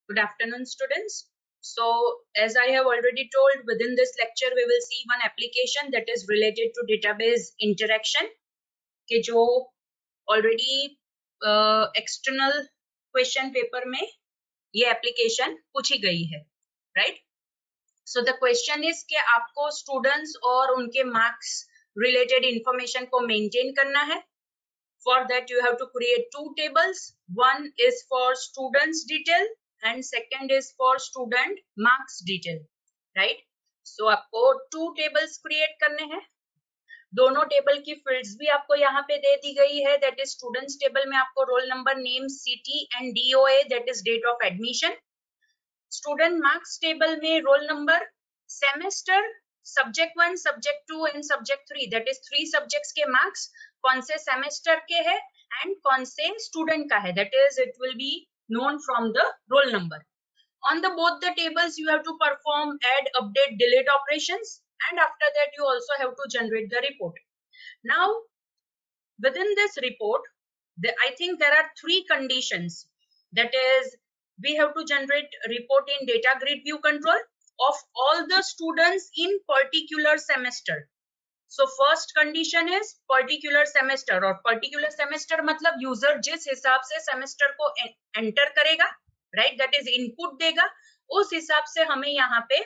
Good afternoon, students. So, as I have already told, within this lecture, we will see one application that is related to database interaction, कि जो already external question paper में ये application पूछी गई है, right? So the question is कि आपको students और उनके marks related information को maintain करना है. For that, you have to create two tables. One is for students detail and second is for student marks detail, right? So आपको two tables create करने हैं. दोनों टेबल की फील्ड्स भी आपको यहाँ पे दे दी गई है. दैट इज स्टूडेंट्स टेबल में आपको roll number, name, city and DOA, that is date of admission. Student marks table में roll number, semester, subject 1, subject 2 and subject 3, that is 3 subjects के मार्क्स कौन से सेमेस्टर के है एंड कौन से स्टूडेंट का है, that is it will be known from the roll number. On the both the tables you have to perform add, update, delete operations, and after that you also have to generate the report. Now within this report, I think there are 3 conditions. That is, we have to generate report in data grid view control of all the students in particular semester. So first condition is particular semester, और particular semester मतलब user जिस हिसाब से semester को enter करेगा, right, that is input देगा, उस हिसाब से हमें यहाँ पे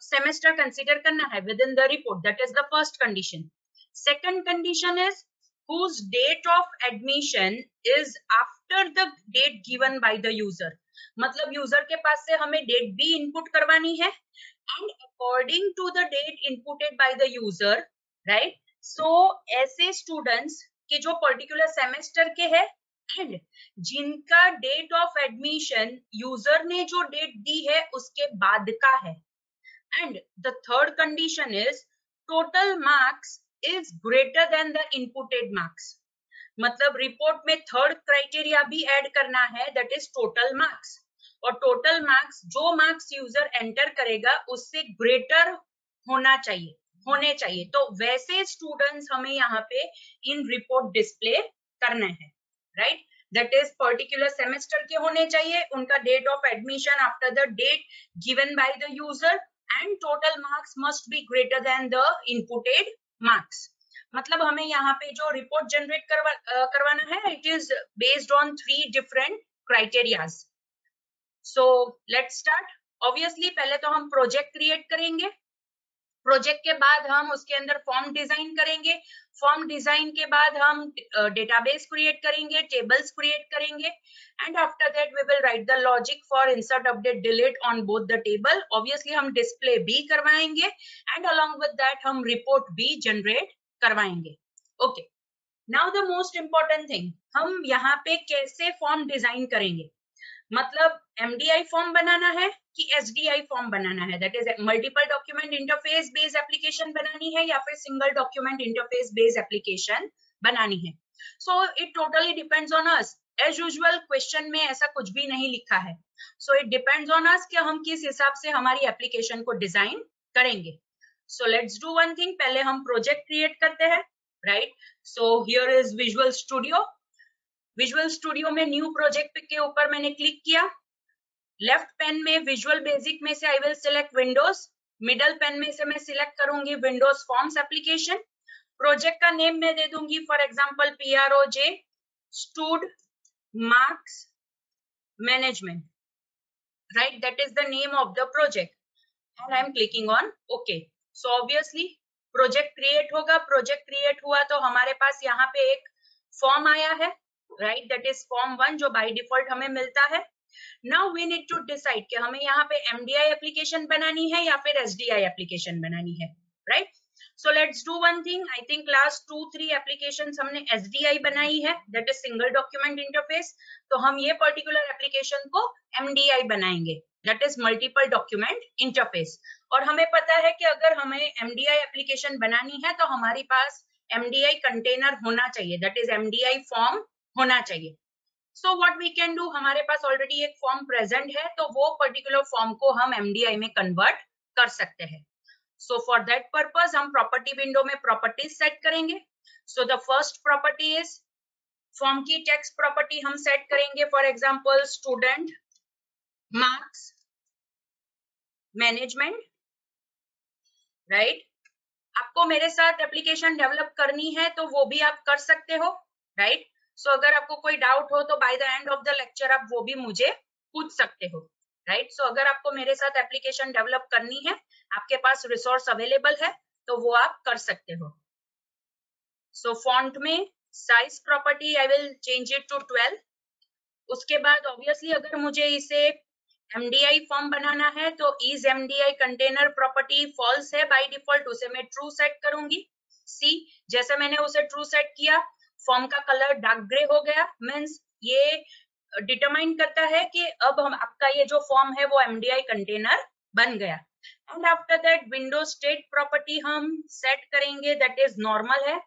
सेमेस्टर कंसीडर करना है with in the report. That is the first condition. Second condition is whose date of admission is after the date given by the user. मतलब यूजर के पास से हमें डेट भी इनपुट करवानी है and according to the date inputted by the user, right. So ऐसे students के जो पर्टिकुलर सेमेस्टर के हैं एंड जिनका डेट ऑफ एडमिशन यूजर ने जो डेट दी है उसके बाद का है. And the third condition is total marks is greater than the inputted marks. मतलब रिपोर्ट में थर्ड क्राइटेरिया भी ऐड करना है, दैट इज टोटल मार्क्स. और टोटल मार्क्स, जो मार्क्स यूजर एंटर करेगा उससे ग्रेटर होने चाहिए. तो वैसे स्टूडेंट्स हमें यहाँ पे इन रिपोर्ट डिस्प्ले करने हैं, right. That is particular semester के होने चाहिए, उनका date of admission after the date given by the user and total marks must be greater than the inputted marks. मतलब हमें यहाँ पे जो रिपोर्ट जनरेट करवाना है, it is based on 3 different criterias. So let's start. Obviously पहले तो हम प्रोजेक्ट क्रिएट करेंगे. प्रोजेक्ट के बाद हम उसके अंदर फॉर्म डिजाइन करेंगे. फॉर्म डिजाइन के बाद हम डेटाबेस क्रिएट करेंगे, टेबल्स क्रिएट करेंगे and after that we will write the logic for insert, update, delete on both the table. Obviously हम डिस्प्ले भी करवाएंगे एंड अलोंग विद दैट हम रिपोर्ट भी जनरेट करवाएंगे. Okay, now the most important thing, हम यहाँ पे कैसे फॉर्म डिजाइन करेंगे. मतलब MDI फॉर्म बनाना है कि SDI फॉर्म बनाना है, that is multiple document interface based application बनानी है या फिर single document interface based application बनानी है. So it totally depends on us. As usual question में ऐसा कुछ भी नहीं लिखा है. So it depends on us कि हम किस हिसाब से हमारी एप्लीकेशन को डिजाइन करेंगे. So let's do one thing. पहले हम प्रोजेक्ट क्रिएट करते हैं, right. So here is Visual Studio. Visual Studio में न्यू प्रोजेक्ट के ऊपर मैंने क्लिक किया. लेफ्ट पेन में विजुअल बेसिक में से I will select Windows. Middle pane में से मैं सिलेक्ट करूंगी विंडोज फॉर्म्स एप्लीकेशन. प्रोजेक्ट का नेम मैं दे दूंगी for example PROJ stud marks management, right. That is the name of the project and I am clicking on okay. So obviously project create होगा. Project create हुआ तो हमारे पास यहाँ पे एक फॉर्म आया है, राइट. दैट इज फॉर्म 1 जो बाय डिफॉल्ट हमें मिलता है. Now we need to decide कि हमें यहाँ पे MDI एप्लीकेशन बनानी है या फिर SDI एप्लीकेशन बनानी है, right. So let's do one thing. I think last 2-3 application हमने SDI बनाई है, that is single document interface. तो हम ये पर्टिकुलर एप्लीकेशन को MDI बनाएंगे, that is multiple document interface. और हमें पता है कि अगर हमें MDI एप्लीकेशन बनानी है तो हमारे पास MDI कंटेनर होना चाहिए, दैट इज MDI फॉर्म होना चाहिए. So what we can do, हमारे पास ऑलरेडी एक फॉर्म प्रेजेंट है तो वो पर्टिकुलर फॉर्म को हम MDI में कन्वर्ट कर सकते हैं. सो फॉर दैट पर्पस हम प्रॉपर्टी विंडो में प्रॉपर्टीज सेट करेंगे. So the first property is form की टेक्स्ट प्रॉपर्टी हम सेट करेंगे for example student marks management, right. आपको मेरे साथ एप्लीकेशन डेवलप करनी है तो वो भी आप कर सकते हो, राइट। सो अगर आपको कोई डाउट हो तो bye the end of the lecture आप वो भी मुझे पूछ सकते हो, राइट। सो अगर आपको मेरे साथ एप्लीकेशन डेवलप करनी है, आपके पास रिसोर्स अवेलेबल है, तो वो आप कर सकते हो। सो फॉन्ट में size property I will change it to 12। उसके बाद ऑब्वियसली अगर मुझे इसे एमडीआई फॉर्म बनाना है तो is MDI container property false है बाय डिफॉल्ट, उसे मैं ट्रू सेट करूंगी। सी, जैसे मैंने उसे ट्रू सेट किया, फॉर्म का कलर डार्क ग्रे हो गया, मींस ये डिटरमाइन करता है कि अब हम आपका ये जो फॉर्म है वो एमडीआई कंटेनर बन गया। And after that window state property हम सेट करेंगे, दैट इज नॉर्मल है,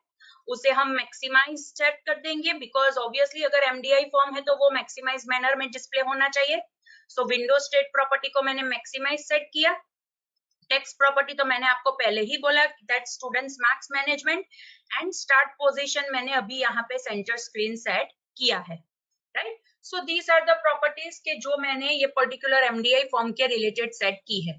उसे हम मैक्सिमाइज सेट कर देंगे, बिकॉज ऑब्वियसली अगर एमडीआई फॉर्म है तो वो मैक्सिमाइज मैनर में डिस्प्ले होना चाहिए। सो विंडो स्टेट प्रॉपर्टी को मैंने मैक्सिमाइज सेट किया। टेक्स्ट प्रॉपर्टी तो मैंने आपको पहले ही बोला that students marks management, and start position मैंने अभी यहाँ पे सेंटर स्क्रीन सेट किया है, right. So these are the properties के जो मैंने ये पर्टिकुलर एमडीआई फॉर्म के रिलेटेड सेट की है।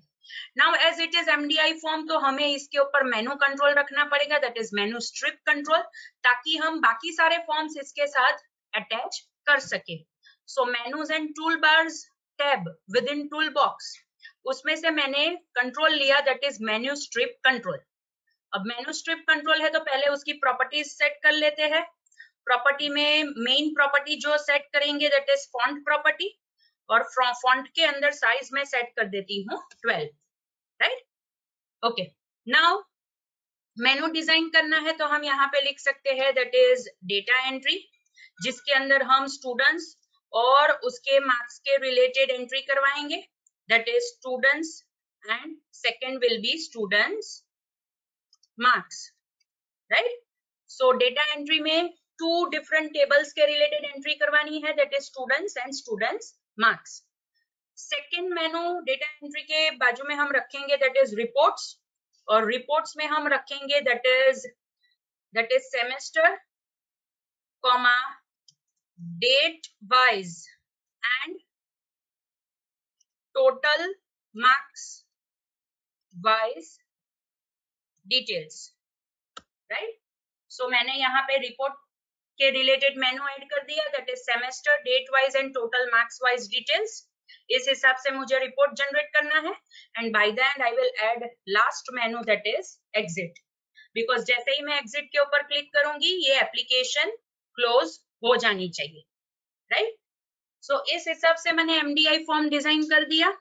Now as it is MDI form तो हमें इसके ऊपर मेनू कंट्रोल रखना पड़ेगा, that is menu strip control, ताकि हम बाकी सारे फॉर्म्स इसके साथ अटैच कर सके। So menus and toolbars tab within toolbox, उसमें से मैंने कंट्रोल लिया that is menu strip control. अब मेन्यू स्ट्रिप कंट्रोल है तो पहले उसकी प्रॉपर्टीज सेट कर लेते हैं। प्रॉपर्टी में मेन प्रॉपर्टी जो सेट करेंगे दैट इज फॉन्ट प्रॉपर्टी, और फॉन्ट के अंदर साइज में सेट कर देती हूँ 12, राइट। ओके, नाउ मेनू डिजाइन करना है तो हम यहाँ पे लिख सकते हैं दैट इज डेटा एंट्री, जिसके अंदर हम स्टूडेंट्स और उसके मार्क्स के रिलेटेड एंट्री करवाएंगे, that is students and second will be students marks, right. So data entry में 2 डिफरेंट टेबल्स के रिलेटेड एंट्री करवानी है, that is students and students marks. Second menu data entry के बाजू में हम रखेंगे दैट इज रिपोर्ट्स, और रिपोर्ट्स में हम रखेंगे that is semester comma date wise and total marks wise details, right. So मैंने यहाँ पे रिपोर्ट के रिलेटेड मेनू ऐड कर दिया, that is semester date wise and total marks wise details. इस हिसाब से मुझे रिपोर्ट जनरेट करना है, and by the end I will add last menu that is exit, because जैसे ही मैं एग्जिट के ऊपर क्लिक करूंगी ये एप्लीकेशन क्लोज हो जानी चाहिए, राइट। सो इस हिसाब से मैंने एमडीआई फॉर्म डिजाइन कर दिया,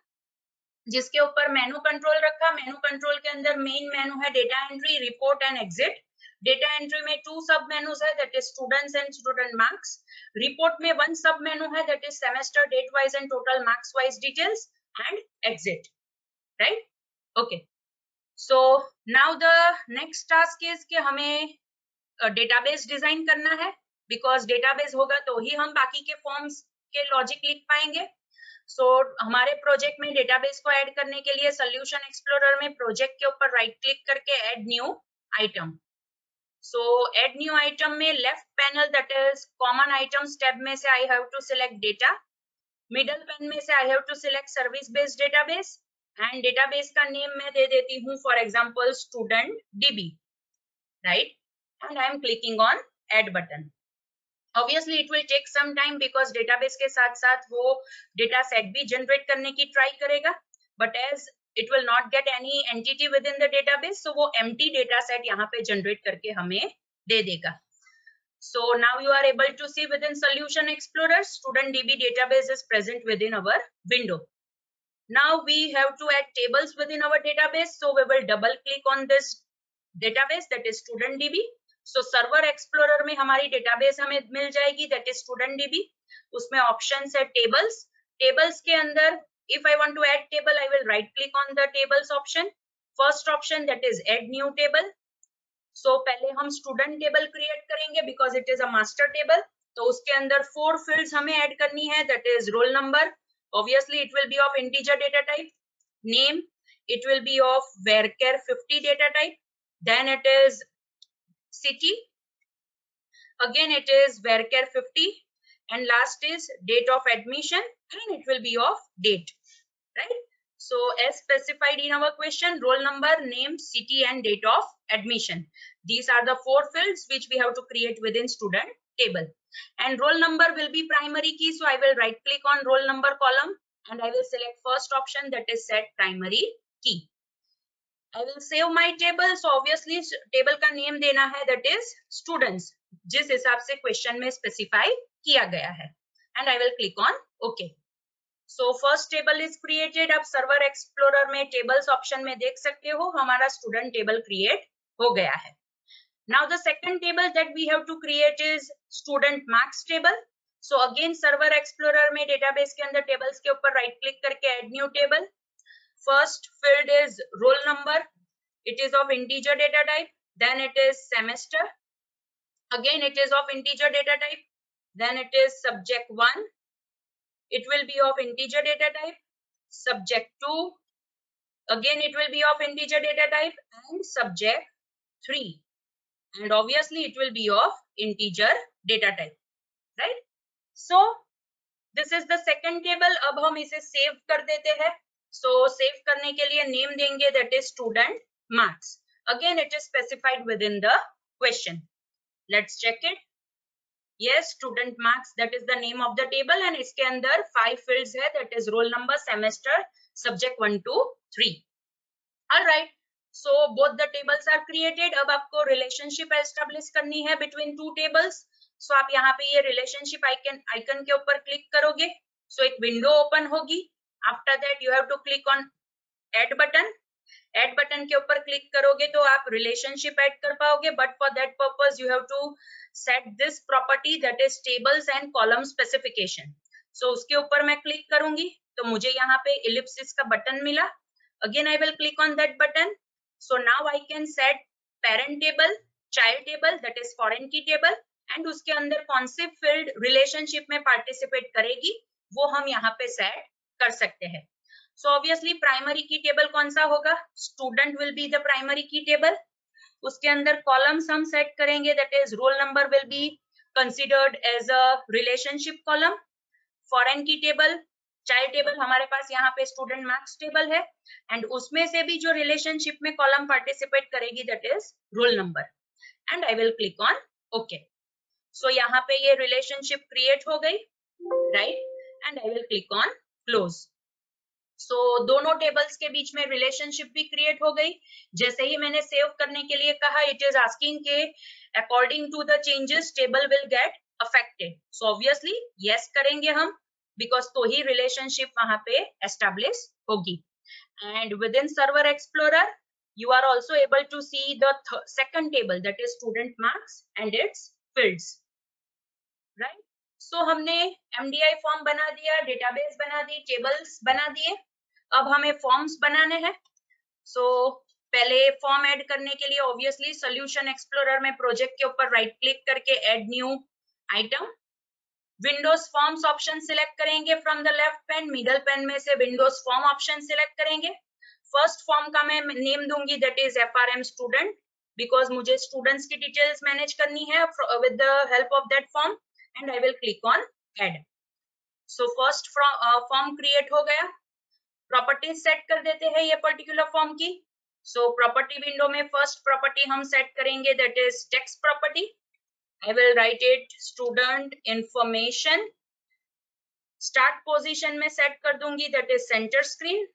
जिसके ऊपर मेनू कंट्रोल रखा। मेनू कंट्रोल के अंदर मेन मेनू है data entry, report and exit. Data entry में 2 सब मेनूज है, that is students and student marks. Report में 1 सब मेनू है, that is semester date wise and total marks wise details and exit, right. Okay, so now the next task is कि हमें database design करना है, because database होगा तो ही हम बाकी के फॉर्म्स के लॉजिक लिख पाएंगे। सो हमारे प्रोजेक्ट में डेटाबेस को ऐड करने के लिए सोल्यूशन एक्सप्लोरर में प्रोजेक्ट के ऊपर राइट क्लिक करके add new item. So add new item में left panel that is common items tab में से I have to select data, middle pane में से I have to select service based database, and database का name मैं दे देती हूँ for example student DB, right, and I am clicking on add button. Obviously it will take some time because database के साथ साथ वो data set भी generate करने की try करेगा, but as it will not get any entity within the database, so वो empty data set यहाँ पे generate करके हमें दे देगा। So now you are able to see within Solution Explorer, Student DB database is present within our window. Now we have to add tables within our database, so we will double click on this database that is Student DB. So server explorer में हमारी database हमें मिल जाएगी, that is student DB. उसमें options है tables, tables के अंदर if I want to add table I will right click on the tables option, first option that is add new table. So पहले हम स्टूडेंट टेबल क्रिएट करेंगे because it is a master table, तो उसके अंदर 4 fields हमें add करनी है, that is roll number, obviously it will be of integer data type, name it will be of varchar 50 data type, then it is city, again it is varchar 50, and last is date of admission, and it will be of date, right? So as specified in our question, roll number, name, city, and date of admission. These are the 4 fields which we have to create within student table. And roll number will be primary key. So I will right click on roll number column and I will select first option, that is set primary key. I will save my table. So obviously table का name देना है, that is students, जिस हिसाब से question में specify किया गया है. And I will click on OK. So first table is created. अब सर्वर एक्सप्लोरर में टेबल्स ऑप्शन में देख सकते हो हमारा स्टूडेंट टेबल क्रिएट हो गया है. Now the second table that we have to create is student marks table. So again server explorer में डेटाबेस के अंदर टेबल्स के ऊपर राइट क्लिक करके add new table. First field is roll number. It is of integer data type. Then it is semester. Again it is of integer data type. Then it is subject 1. It will be of integer data type. Subject 2. Again it will be of integer data type, and subject 3. And obviously it will be of integer data type, right? So this is the second table. अब हम इसे save कर देते हैं. So save करने के लिए name देंगे, that is student marks. Again it is specified within the question. Let's check it. Yes, student marks, that is the name of the table, and इसके अंदर 5 fields है, that is roll number, semester, subject 1 to 3. All right, so both the tables are created. अब आपको relationship establish करनी है between 2 tables. So आप यहाँ पे ये relationship icon के ऊपर click करोगे. So एक window open होगी. After that you have to click on add button. Add button के ऊपर click करोगे तो आप relationship add कर पाओगे. But for that purpose you have to set this property, that is tables and column specification. So उसके ऊपर मैं click करूंगी तो मुझे यहाँ पे ellipsis का button मिला. Again I will click on that button. So now I can set parent table, child table, that is foreign key table, and उसके अंदर कौन से field relationship में participate करेगी वो हम यहाँ पे set कर सकते हैं. So obviously primary key table कौन सा होगा? Student will be the primary key table. उसके अंदर columns हम set करेंगे, that is roll number will be considered as a relationship column. Foreign key table, child table हमारे पास यहाँ पे student marks table है, and उसमें से भी जो relationship में column participate करेगी, that is roll number. And I will click on OK. So यहाँ पे ये relationship create हो गई, right? And I will click on close. So दोनों टेबल्स के बीच में रिलेशनशिप भी क्रिएट हो गई. जैसे ही मैंने सेव करने के लिए कहा, इट इज आस्किंग के according to the changes table will get affected. So obviously yes करेंगे हम, बिकॉज तो ही रिलेशनशिप वहां पे एस्टेब्लिश होगी. And with in server explorer you are also able to see the second table, that is student marks and its fields, right? So हमने MDI form बना दिया, database बना दी, टेबल्स बना दिए. अब हमें फॉर्म्स बनाने हैं. सो पहले फॉर्म ऐड करने के लिए ऑब्वियसली सॉल्यूशन एक्सप्लोरर में प्रोजेक्ट के ऊपर राइट क्लिक करके add new item. Windows forms option select करेंगे from the left pane. Middle pane में से विंडोज फॉर्म ऑप्शन सिलेक्ट करेंगे. फर्स्ट फॉर्म का मैं नेम दूंगी, that is FRM student, because मुझे स्टूडेंट्स की डिटेल्स मैनेज करनी है with the help of that form. And I will click on add. So first form create हो गया. प्रॉपर्टीज सेट कर देते हैं ये पर्टिकुलर फॉर्म की. सो प्रॉपर्टी विंडो में फर्स्ट प्रॉपर्टी हम सेट करेंगे, that is text property. I will write it student information. Start position में सेट कर दूंगी, that is centre screen.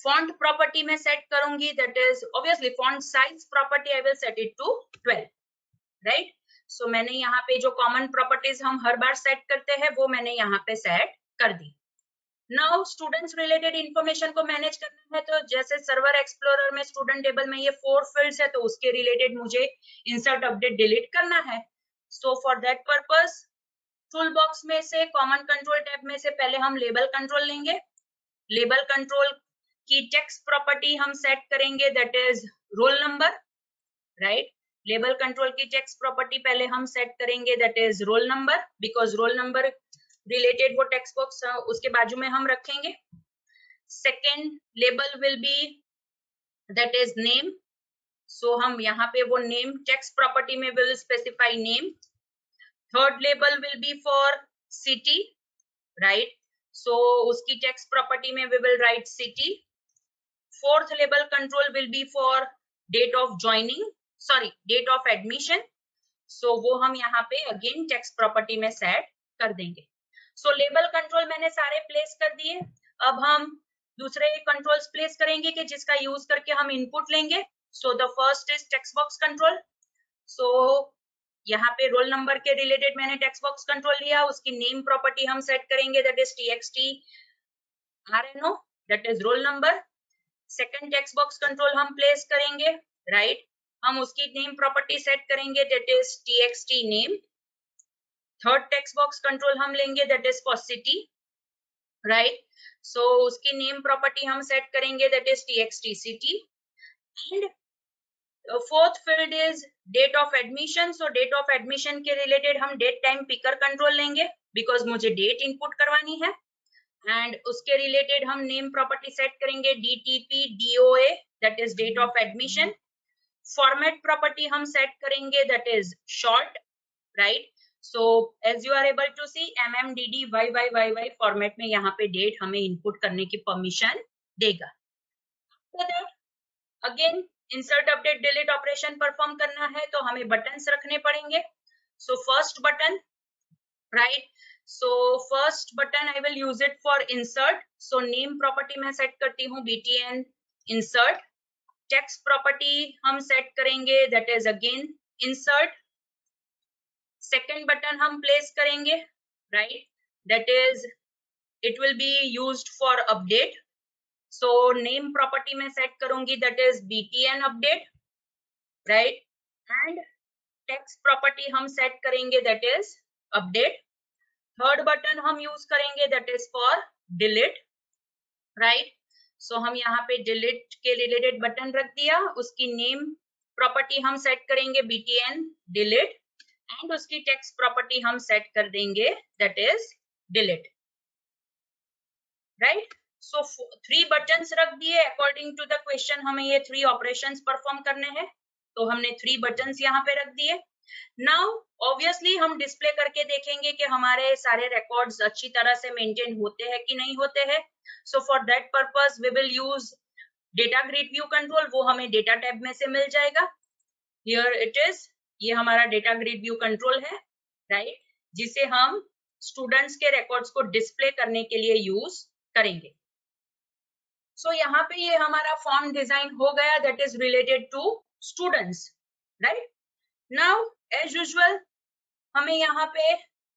Font property में सेट करूंगी, that is obviously font size property I will set it to 12, right? So मैंने यहाँ पे जो common properties हम हर बार सेट करते हैं वो मैंने यहाँ पे सेट कर दी. नाउ स्टूडेंट्स रिलेटेड इंफॉर्मेशन को मैनेज करना है, तो जैसे सर्वर एक्सप्लोरर में स्टूडेंट टेबल में ये 4 फील्ड्स है, तो उसके रिलेटेड मुझे इंसर्ट अपडेट डिलीट करना है. So for that purpose toolbox में से कॉमन कंट्रोल टैब में से पहले हम लेबल कंट्रोल लेंगे. लेबल कंट्रोल की टेक्स्ट प्रॉपर्टी हम सेट करेंगे, that is roll number, right? Label control की टेक्स्ट प्रॉपर्टी पहले हम सेट करेंगे, that is roll number, because roll number related वो टेक्स्ट बॉक्स उसके बाजू में हम रखेंगे. Second label will be that is name. So हम यहाँ पे वो नेम टेक्स्ट प्रॉपर्टी में will specify name. Third label will be for city, right? So उसकी text property में we will write city. Fourth label control will be for date of joining, sorry, date of admission. So वो हम यहाँ पे again text property में set कर देंगे. So label control मैंने सारे place कर दिए. अब हम दूसरे controls place करेंगे कि जिसका use करके हम input लेंगे. So the first is text box control. So यहाँ पे रोल नंबर के रिलेटेड मैंने टेक्स्ट बॉक्स कंट्रोल लिया, उसकी नेम प्रॉपर्टी हम सेट करेंगे that is txt rno, that is roll number. Second text box control हम प्लेस करेंगे, राइट? हम उसकी नेम प्रॉपर्टी सेट करेंगे that is txt name. Third text box control हम लेंगे that is for city, right? So उसकी name property हम set करेंगे that is txt city. And fourth field is date of admission. So date of admission के related हम date time picker control लेंगे because मुझे date input करवानी है. And उसके रिलेटेड हम नेम प्रॉपर्टी सेट करेंगे DTP DOA, that is date of admission. Format property हम सेट करेंगे that is short, right? So as you are able to see MMDDYYYY format में यहाँ पे डेट हमें इनपुट करने की परमिशन देगा. Again insert update delete operation perform करना है तो हमें बटन्स रखने पड़ेंगे. So first button, right? So first button I will use it for insert. So name property मैं सेट करती हूँ BTN इंसर्ट. टेक्स्ट प्रॉपर्टी हम सेट करेंगे that is again insert. Second button हम प्लेस करेंगे, right? That is it will be used for update. So name property मैं set करूंगी that is BTN update, right? And text property हम set करेंगे that is update. Third button हम use करेंगे that is for delete, right? So हम यहाँ पे delete के related button रख दिया. उसकी name property हम set करेंगे BTN delete and उसकी text property हम set कर देंगे that is delete, right? So 3 buttons रख दिए अकॉर्डिंग टू द क्वेश्चन. हमें ये 3 ऑपरेशंस परफॉर्म करने हैं तो हमने 3 buttons यहाँ पे रख दिए. नाउ ऑब्वियसली हम डिस्प्ले करके देखेंगे कि हमारे सारे रिकॉर्ड्स अच्छी तरह से मेंटेन होते हैं कि नहीं होते हैं. So for that purpose we will use data grid view control. वो हमें डेटा टैब में से मिल जाएगा. हियर इट इज, ये हमारा डेटा ग्रिड व्यू कंट्रोल है, राइट? जिसे हम स्टूडेंट्स के रिकॉर्ड्स को डिस्प्ले करने के लिए यूज करेंगे. सो यहाँ पे ये हमारा फॉर्म डिजाइन हो गया that is related to students, right? Now as usual हमें यहाँ पे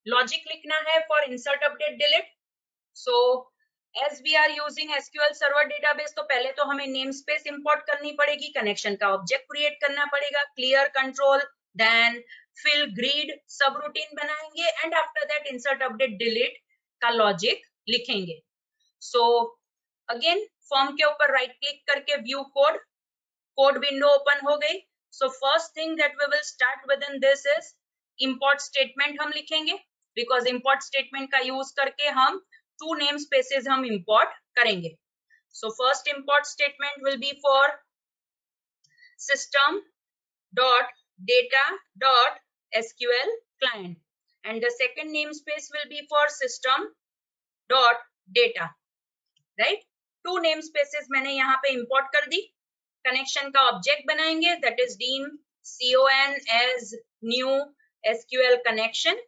लॉजिक लिखना है for insert update delete. So as we are using SQL server database तो पहले तो हमें नेम स्पेस इंपोर्ट करनी पड़ेगी, कनेक्शन का ऑब्जेक्ट क्रिएट करना पड़ेगा, clear control, then fill grid subroutine बनाएंगे and after that insert update delete का लॉजिक लिखेंगे. सो अगेन फॉर्म के ऊपर राइट क्लिक करके view code, code window open हो गई. So first thing that we will start with in this is import statement हम लिखेंगे बिकॉज इंपोर्ट स्टेटमेंट का यूज करके हम 2 नेम स्पेसेस हम इंपोर्ट करेंगे. So first import statement will be for system dot data dot SQL client and the second namespace will be for system dot data, right? 2 namespaces मैंने यहाँ पे import कर दी. Connection का object बनाएंगे that is deem con as new SQL connection.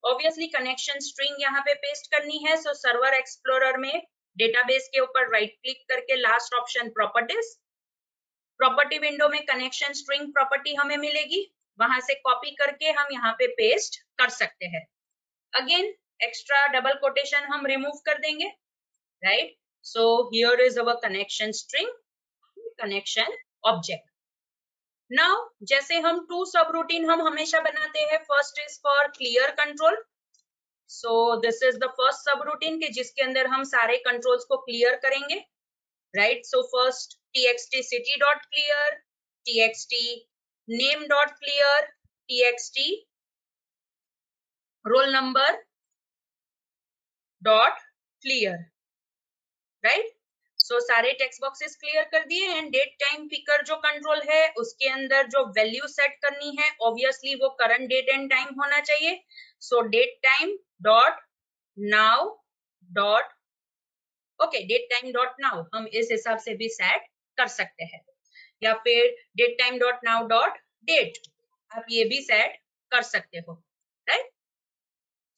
Obviously connection string यहाँ पे paste करनी है. सो सर्वर एक्सप्लोरर में डेटाबेस के ऊपर राइट क्लिक करके last option properties, property window में कनेक्शन स्ट्रिंग प्रॉपर्टी हमें मिलेगी, वहां से कॉपी करके हम यहाँ पे पेस्ट कर सकते हैं. अगेन एक्स्ट्रा डबल कोटेशन हम रिमूव कर देंगे, right? So here is our connection string, connection object. Now जैसे हम 2 सब रूटीन हम हमेशा बनाते हैं. First is for clear control. So this is the first सब रूटीन के जिसके अंदर हम सारे कंट्रोल्स को क्लियर करेंगे, right? So first txt city dot clear, txt name dot clear, txt roll number dot clear, right? सो सारे टेक्स्ट बॉक्सेस क्लियर कर दिए एंड डेट टाइम पिकर जो कंट्रोल है उसके अंदर जो वैल्यू सेट करनी है ऑब्वियसली वो करंट डेट एंड टाइम होना चाहिए. So date time dot now dot okay date time dot now हम इस हिसाब से भी सेट कर सकते हैं, या फिर date time dot now dot date आप ये भी सेट कर सकते हो, right.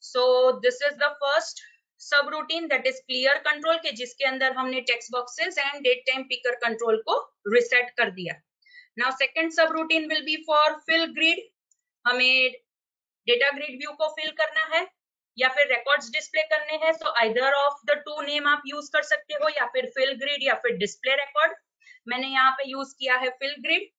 So this is the first subroutine that is clear control के जिसके अंदर हमने text boxes and date time picker control को रिसेट कर दिया. Now second subroutine will be for fill grid. हमें डेटा ग्रिड व्यू को fill करना है या फिर रिकॉर्ड्स डिस्प्ले करने हैं. So either of the two name आप यूज कर सकते हो, या फिर फिल ग्रिड या फिर डिस्प्ले रिकॉर्ड. मैंने यहाँ पे यूज किया है fill grid.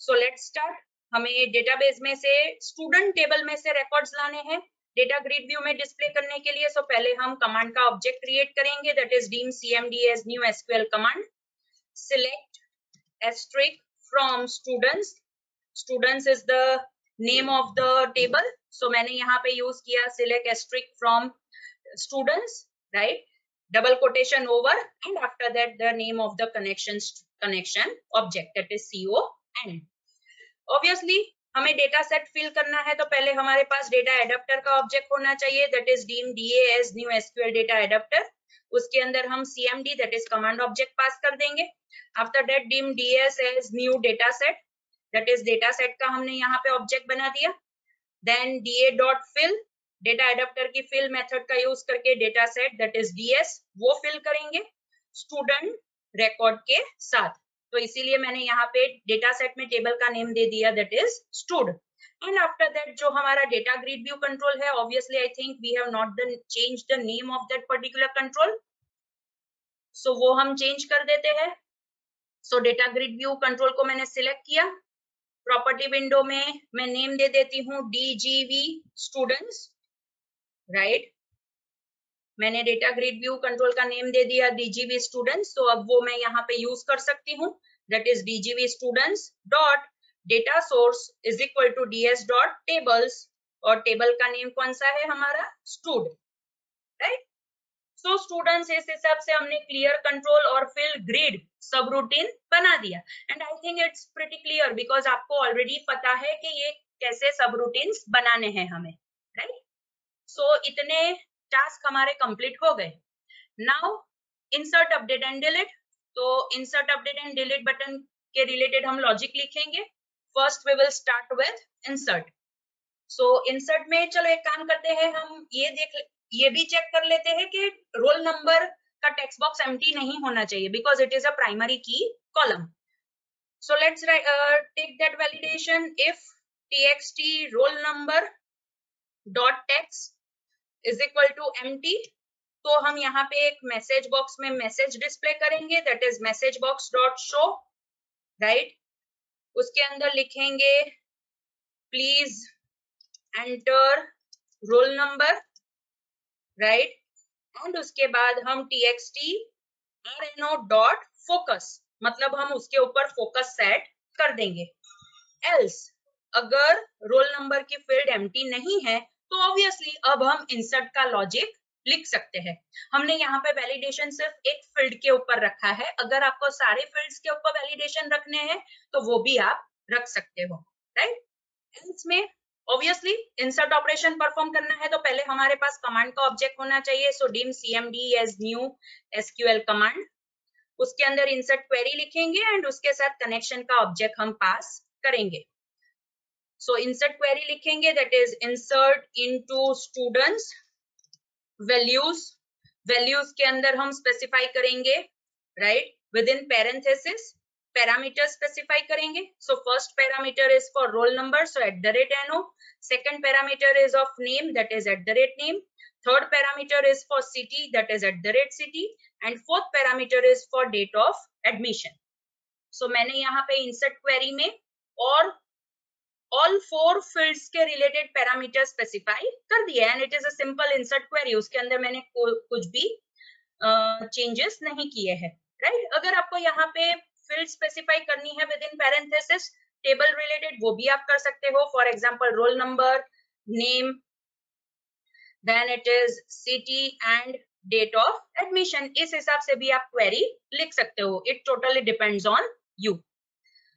So let's start. हमें डेटाबेस में से स्टूडेंट टेबल में से रिकॉर्ड्स लाने हैं डेटा ग्रिड व्यू में डिस्प्ले करने के लिए. सो पहले हम कमांड का ऑब्जेक्ट क्रिएट करेंगे that is dim cmd as new sql command. Select asterisk from students. Students is the name of the table. So मैंने यहाँ पे यूज किया select asterisk from students, right? Double quotation over and after that the name of the connection object that is con. Obviously हमें data set fill करना है तो पहले हमारे पास डेटा एडाप्टर का ऑब्जेक्ट होना चाहिए that is dim da as new sql data adapter. उसके अंदर हम cmd that is command object pass कर देंगे. After that dim ds as new data set that is data set का हमने यहाँ पे ऑब्जेक्ट बना दिया. Then da dot fill data adapter की फिल मेथड का यूज करके data set that is ds वो फिल करेंगे स्टूडेंट रिकॉर्ड के साथ. तो इसीलिए मैंने यहाँ पे डेटा सेट में टेबल का नेम दे दिया that is stud. And after that जो हमारा डेटा ग्रिड व्यू कंट्रोल है obviously I think we have not change the name of that particular control, so वो हम चेंज कर देते हैं. So data grid view control को मैंने सिलेक्ट किया. प्रॉपर्टी विंडो में मैं नेम दे देती हूँ dgv स्टूडेंट्स, राइट. मैंने डेटा ग्रिड व्यू कंट्रोल का नेम दे दिया dgv स्टूडेंट्स. तो अब वो मैं यहाँ पे यूज कर सकती हूँ that is dgv students dot data source is equal to ds dot tables. और टेबल का नेम कौन सा है हमारा स्टूड, राइट. सो स्टूडेंट्स इस हिसाब से हमने क्लियर कंट्रोल और फिल ग्रिड सब रूटीन बना दिया. And I think it's pretty clear because आपको ऑलरेडी पता है कि ये कैसे सब रूटीन्स बनाने हैं हमें, राइट. सो इतने टास्क हमारे कंप्लीट हो गए. Now insert update and delete. तो insert update and delete button के रिलेटेड हम लॉजिक लिखेंगे. First we will start with insert. So insert में चलो एक काम करते हैं, हम ये भी चेक कर लेते हैं कि रोल नंबर का टेक्स्ट बॉक्स एम्प्टी नहीं होना चाहिए because it is a primary key column. So let's take that validation. If txt roll number dot text is equal to empty, तो हम यहाँ पे एक मैसेज बॉक्स में मैसेज डिस्प्ले करेंगे that is message box dot show, right. उसके अंदर लिखेंगे please enter role number, right. And उसके बाद हम txt rno डॉट फोकस मतलब हम उसके ऊपर फोकस सेट कर देंगे. एल्स अगर रोल नंबर की फील्ड एम्प्टी नहीं है तो ऑब्वियसली अब हम इंसर्ट का लॉजिक लिख सकते हैं. हमने यहाँ पे वैलिडेशन सिर्फ एक फील्ड के ऊपर रखा है. अगर आपको सारे फील्ड्स के ऊपर वैलिडेशन रखने हैं तो वो भी आप रख सकते हो, राइट. एल्स में ऑब्वियसली इंसर्ट ऑपरेशन परफॉर्म करना है तो पहले हमारे पास कमांड का ऑब्जेक्ट होना चाहिए. सो dim cmd as new sql command. उसके अंदर इंसर्ट क्वेरी लिखेंगे एंड उसके साथ कनेक्शन का ऑब्जेक्ट हम पास करेंगे. सो इंसर्ट क्वेरी लिखेंगे that is insert into students values. Values के अंदर हम स्पेसिफाई करेंगे, right, within parenthesis parameter specify करेंगे. So first parameter is for roll number, so @no. Second parameter is of name that is @name. Third parameter is for city that is @city. And fourth parameter is for date of admission. So मैंने यहाँ पे insert query में और all 4 fields के related parameter specify कर दिया and it is a simple insert query. उसके अंदर मैंने कुछ भी चेंजेस नहीं किए हैं, राइट. अगर आपको यहाँ पे फील्ड स्पेसिफाई करनी है within parenthesis table related वो भी आप कर सकते हो. For example roll number, name, then it is city and date of admission. इस हिसाब से भी आप क्वेरी लिख सकते हो। It totally depends on you.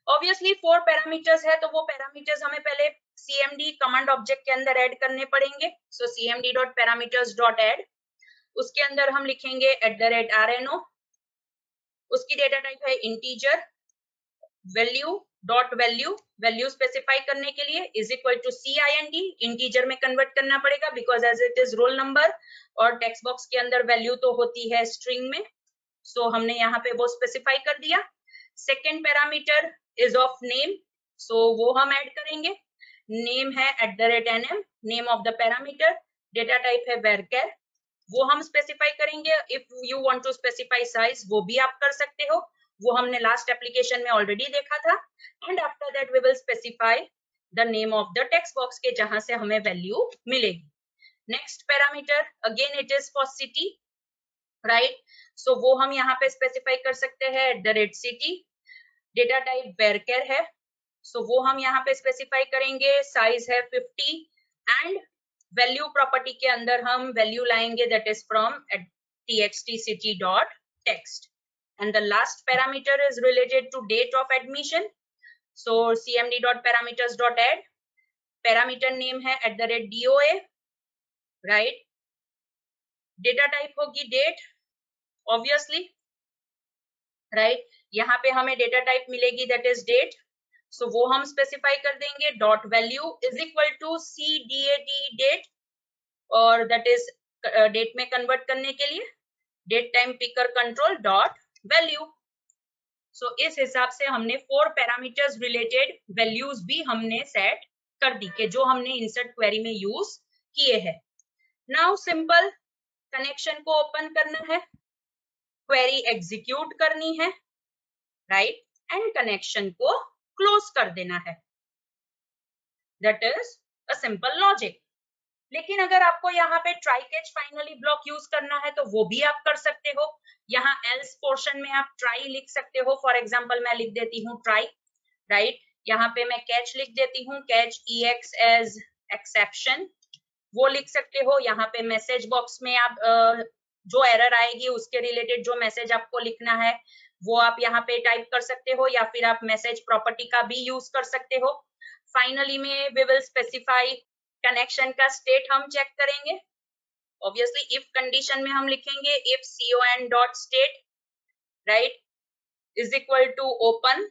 Obviously 4 parameters है, तो वो पैरामीटर्स हमें पहले cmd कमांड ऑब्जेक्ट के अंदर ऐड करने पड़ेंगे। सो cmd.parameters.add, उसके अंदर हम लिखेंगे @rno, उसकी डेटा टाइप है integer, value dot value specify करने के लिए is equal to cind, integer में कन्वर्ट करना पड़ेगा because as it is roll number, और टेक्स्ट बॉक्स के अंदर वैल्यू तो होती है स्ट्रिंग में। सो हमने यहाँ पे वो स्पेसिफाई कर दिया। Second parameter is of name, so वो हम ऐड करेंगे। नेम है @nm, name of the parameter. Data type है varchar, वो हम स्पेसिफाई करेंगे। If you want to specify size, वो भी आप कर सकते हो, वो हमने लास्ट एप्लीकेशन में ऑलरेडी देखा था। And after that we will specify the name of the text box के जहां से हमें वैल्यू मिलेगी। Next parameter again it is for city, right. So वो हम यहाँ पे स्पेसिफाई कर सकते हैं @city। डेटा टाइप varchar है, सो वो हम यहाँ पे स्पेसिफाई करेंगे। साइज है 50 एंड वैल्यू प्रॉपर्टी के अंदर हम वैल्यू लाएंगे that is from txtcity.text। and the last parameter is related to date of admission, so cmd.parameters.add, parameter name है @doa, right। डेटा टाइप होगी डेट ऑब्वियसली, राइट। यहाँ पे हमें डेटा टाइप मिलेगी दैट इज डेट, सो वो हम specify कर देंगे। Dot value is equal to cdat date, और दैट इज डेट में कन्वर्ट करने के लिए date time picker control dot value. So इस हिसाब से हमने 4 पैरामीटर्स रिलेटेड वैल्यूज भी हमने सेट कर दी के जो हमने इंसर्ट क्वेरी में यूज किए हैं। नाउ सिंपल कनेक्शन को ओपन करना है, क्वेरी एग्जीक्यूट करनी है, राइट, एंड कनेक्शन को क्लोज कर देना है। That is a simple logic. लेकिन अगर आपको यहाँ पे try catch finally block use करना है तो वो भी आप कर सकते हो। यहाँ एल्स पोर्शन में आप ट्राई लिख सकते हो। फॉर एग्जांपल मैं लिख देती हूँ ट्राई, राइट। यहाँ पे मैं कैच लिख देती हूँ, कैच ex एज एक्सेप्शन, वो लिख सकते हो। यहाँ पे मैसेज बॉक्स में आप जो एरर आएगी उसके रिलेटेड जो मैसेज आपको लिखना है वो आप यहाँ पे टाइप कर सकते हो, या फिर आप मैसेज प्रॉपर्टी का भी यूज कर सकते हो। फाइनली में वी विल स्पेसिफाई कनेक्शन का स्टेट हम चेक करेंगे। ऑब्वियसली इफ कंडीशन में हम लिखेंगे if con dot state, right, is equal to open,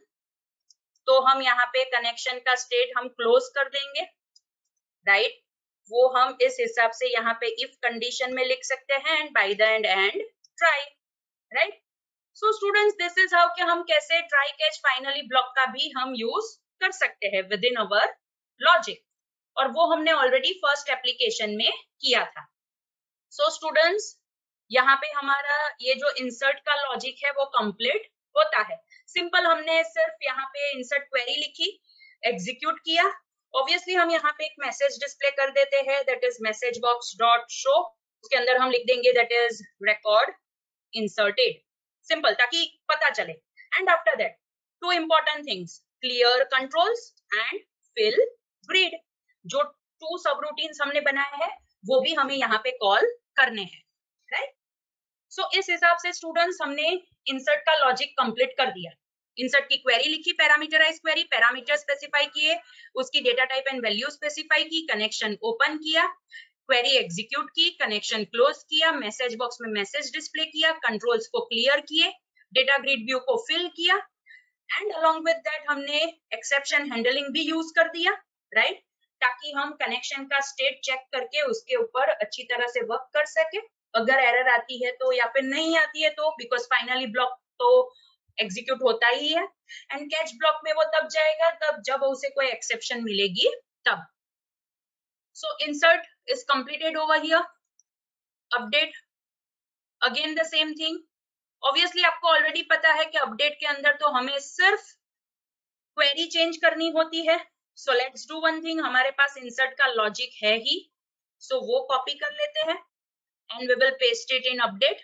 तो हम यहाँ पे कनेक्शन का स्टेट हम क्लोज कर देंगे, राइट। वो हम इस हिसाब से यहाँ पे इफ कंडीशन में लिख सकते हैं and by the and try, right. So students this is how कि हम कैसे ट्राई कैच फाइनली ब्लॉक का भी हम यूज कर सकते हैं विद इन अवर लॉजिक, और वो हमने ऑलरेडी फर्स्ट एप्लीकेशन में किया था। सो स्टूडेंट्स यहाँ पे हमारा ये जो इंसर्ट का लॉजिक है वो कंप्लीट होता है। सिंपल हमने सिर्फ यहाँ पे इंसर्ट क्वेरी लिखी, एग्जीक्यूट किया। ऑब्वियसली हम यहाँ पे एक मैसेज डिस्प्ले कर देते हैं that is message box dot show, उसके अंदर हम लिख देंगे that is record inserted, simple, ताकि पता चले। And after that 2 important things, clear controls and fill grid, जो 2 सब रूटीन्स हमने बनाए हैं वो भी हमें यहाँ पे कॉल करने हैं, राइट। सो इस हिसाब से स्टूडेंट्स हमने इंसर्ट का लॉजिक कंप्लीट कर दिया। इंसर्ट की क्वेरी लिखी, पैरामीटराइज क्वेरी, पैरामीटर स्पेसिफाई किए, उसकी data type and value specify की, कनेक्शन ओपन किया, क्वेरी एग्जीक्यूट की, कनेक्शन क्लोज किया, मैसेज बॉक्स में मैसेज डिस्प्ले किया, कंट्रोल्स को क्लियर किए, डेटा ग्रिड व्यू को फिल किया, एंड अलोंग विद दैट हमने एक्सेप्शन हैंडलिंग भी यूज कर दिया, राइट, ताकि हम कनेक्शन का स्टेट चेक करके उसके ऊपर अच्छी तरह से वर्क कर सके। अगर एरर आती है तो या फिर नहीं आती है तो, बिकॉज फाइनली ब्लॉक तो एग्जीक्यूट होता ही है, एंड कैच ब्लॉक में वो तब जाएगा तब जब उसे कोई एक्सेप्शन मिलेगी तब। So insert is completed over here. Update again the same thing. Obviously आपको ऑलरेडी पता है कि अपडेट के अंदर तो हमें सिर्फ क्वेरी चेंज करनी होती है। सो लेट्स डू वन थिंग, हमारे पास इंसर्ट का लॉजिक है ही, सो वो कॉपी कर लेते हैं and we will paste it in update,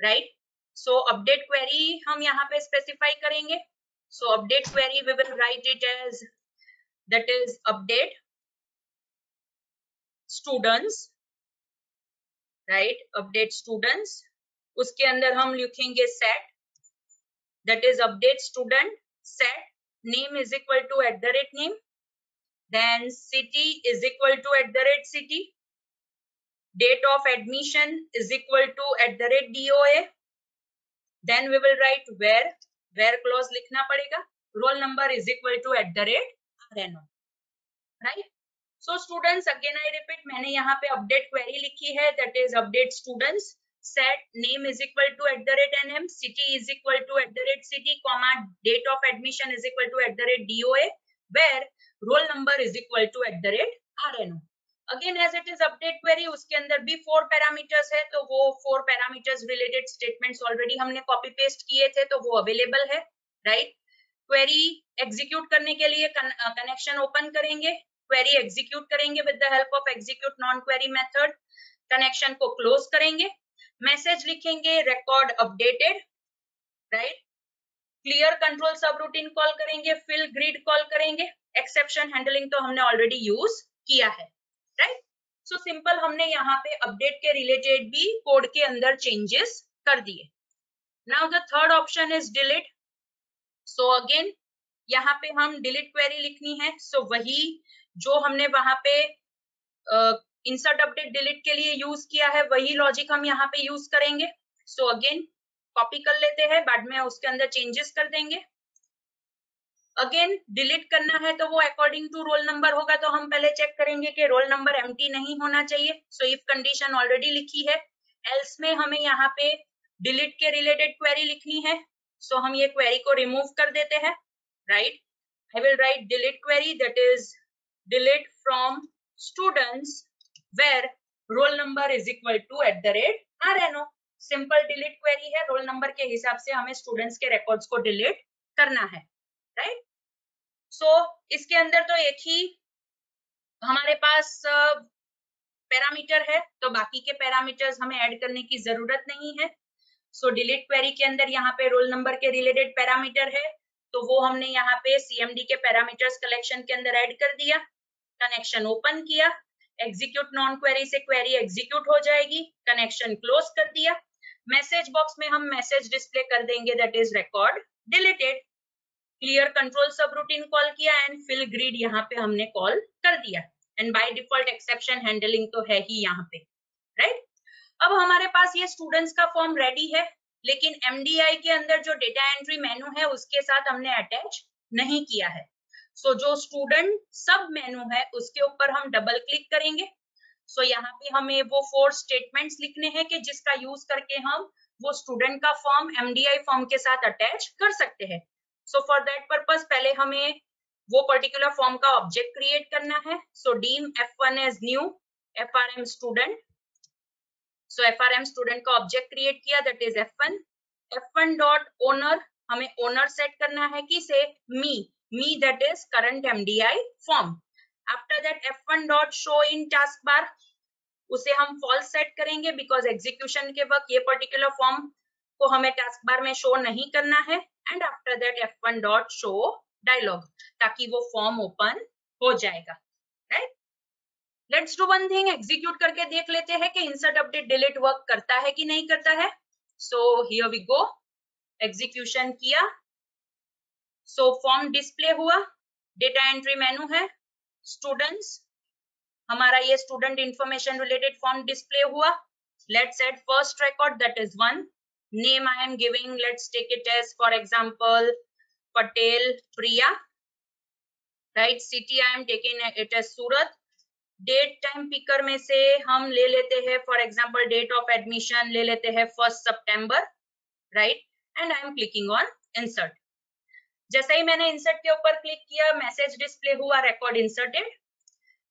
right. So update query हम यहाँ पे स्पेसिफाई करेंगे। So update query we will write it as that is update students right, update students, उसके अंदर हम लिखेंगे set, that is update student set name is equal to @name, then city is equal to @city, date of admission is equal to @DOA, then we will write where clause लिखना पड़ेगा, roll number is equal to @RNO, right? So students, again I repeat, मैंने यहाँ पे update query लिखी है, that is update students set name is equal to @NM, city is equal to @city, comma date of admission is equal to @DOA, where roll number is equal to @RNO. Again as it is update query, उसके अंदर भी 4 parameters है, तो वो 4 parameters related statements already हमने copy paste किए थे, तो वो अवेलेबल है, राइट? क्वेरी एग्जीक्यूट करने के लिए कनेक्शन ओपन करेंगे, क्वेरी एग्जीक्यूट करेंगे with the help of execute non query method, connection को क्लोज करेंगे, मैसेज लिखेंगे record updated, right? Clear control सब रूटीन कॉल करेंगे, फिल ग्रिड कॉल करेंगे, एक्सेप्शन हैंडलिंग तो हमने ऑलरेडी यूज किया है, राइट? सो सिंपल हमने यहाँ पे अपडेट के रिलेटेड भी कोड के अंदर चेंजेस कर दिए. Now the third option is delete. So again यहाँ पे हम डिलीट क्वेरी लिखनी है, सो वही जो हमने वहां पे इंसर्ट अपडेट डिलीट के लिए यूज किया है, वही लॉजिक हम यहाँ पे यूज करेंगे. सो अगेन कॉपी कर लेते हैं, बाद में उसके अंदर चेंजेस कर देंगे. अगेन डिलीट करना है तो वो अकॉर्डिंग टू रोल नंबर होगा, तो हम पहले चेक करेंगे कि रोल नंबर एम्प्टी नहीं होना चाहिए. सो इफ कंडीशन ऑलरेडी लिखी है, एल्स में हमें यहाँ पे डिलीट के रिलेटेड क्वेरी लिखनी है, सो हम ये क्वेरी को रिमूव कर देते हैं, right? I will write delete query, that is delete from students where roll number is equal to @RNO. Simple delete query है, रोल नंबर के हिसाब से हमें स्टूडेंट्स के रिकॉर्ड्स को डिलीट करना है, राइट? सो इसके अंदर तो एक ही हमारे पास पैरामीटर है, तो बाकी के पैरामीटर्स हमें ऐड करने की जरूरत नहीं है. सो डिलीट क्वेरी के अंदर यहाँ पे रोल नंबर के रिलेटेड पैरामीटर है, तो वो हमने यहाँ पे CMD के पैरामीटर्स कलेक्शन के अंदर ऐड कर दिया, कनेक्शन ओपन किया, एग्जीक्यूट नॉन क्वेरी से क्वेरी एग्जीक्यूट हो जाएगी, कनेक्शन क्लोज कर दिया, मैसेज बॉक्स में हम मैसेज डिस्प्ले कर देंगे, that is record deleted. Clear control सब रूटीन कॉल किया एंड फिल ग्रिड यहाँ पे हमने कॉल कर दिया, and by default exception handling तो है ही यहाँ पे, राइट? अब हमारे पास ये स्टूडेंट्स का फॉर्म रेडी है, लेकिन MDI के अंदर जो डेटा एंट्री मेनू है उसके साथ हमने अटैच नहीं किया है. सो जो स्टूडेंट सब मेनू है उसके ऊपर हम डबल क्लिक करेंगे. सो यहाँ पे हमें वो 4 स्टेटमेंट्स लिखने हैं कि जिसका यूज करके हम वो स्टूडेंट का फॉर्म MDI फॉर्म के साथ अटैच कर सकते हैं. सो फॉर दैट पर्पस पहले हमें वो पर्टिकुलर फॉर्म का ऑब्जेक्ट क्रिएट करना है. So dim F1 as new FRM student. So FRM student का ऑब्जेक्ट क्रिएट किया, that is F1. F1 dot owner, हमें ओनर सेट करना है किसे? Me that is current MDI form. After that F1 dot show in task bar, उसे हम false set करेंगे because execution के वक्त ये पर्टिकुलर फॉर्म को हमें टास्क बार में शो नहीं करना है. And after that F1 dot show dialog, ताकि वो फॉर्म ओपन हो जाएगा, right? Let's do one thing, execute करके देख लेते हैं कि इंसर्ट अपडेट डिलीट वर्क करता है कि नहीं करता है. So here we go, execution किया, सो फॉर्म डिस्प्ले हुआ, डेटा एंट्री मेनू है, स्टूडेंट्स, हमारा ये student information related form display हुआ. Let's add first record, that is 1. Name I am giving, let's take it as for example Patel Priya, right? City I am taking it as Surat. Date time picker में से हम ले लेते हैं for example date of admission ले लेते हैं 1st September, right? And I am clicking on insert. जैसे ही मैंने insert के ऊपर क्लिक किया, मैसेज डिस्प्ले हुआ record inserted,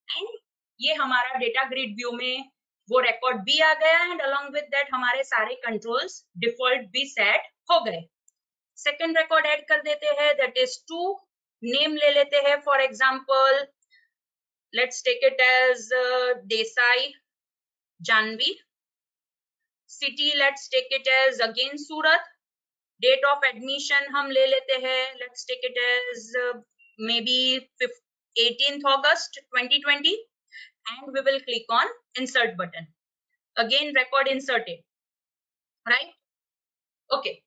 and ये हमारा डेटा ग्रिड व्यू में वो रिकॉर्ड भी आ गया, एंड अलोंग विद दैट हमारे सारे कंट्रोल्स डिफॉल्ट भी सेट हो गए. सेकंड रिकॉर्ड ऐड कर देते हैं, दैट इज 2. नेम ले लेते हैं for example, let's take it as Desai Janvi. City let's take it as again Surat. Date of admission हम ले लेते हैं, let's take it as may be 18th August 2020, and we will click on insert button. again record inserted, right? Okay,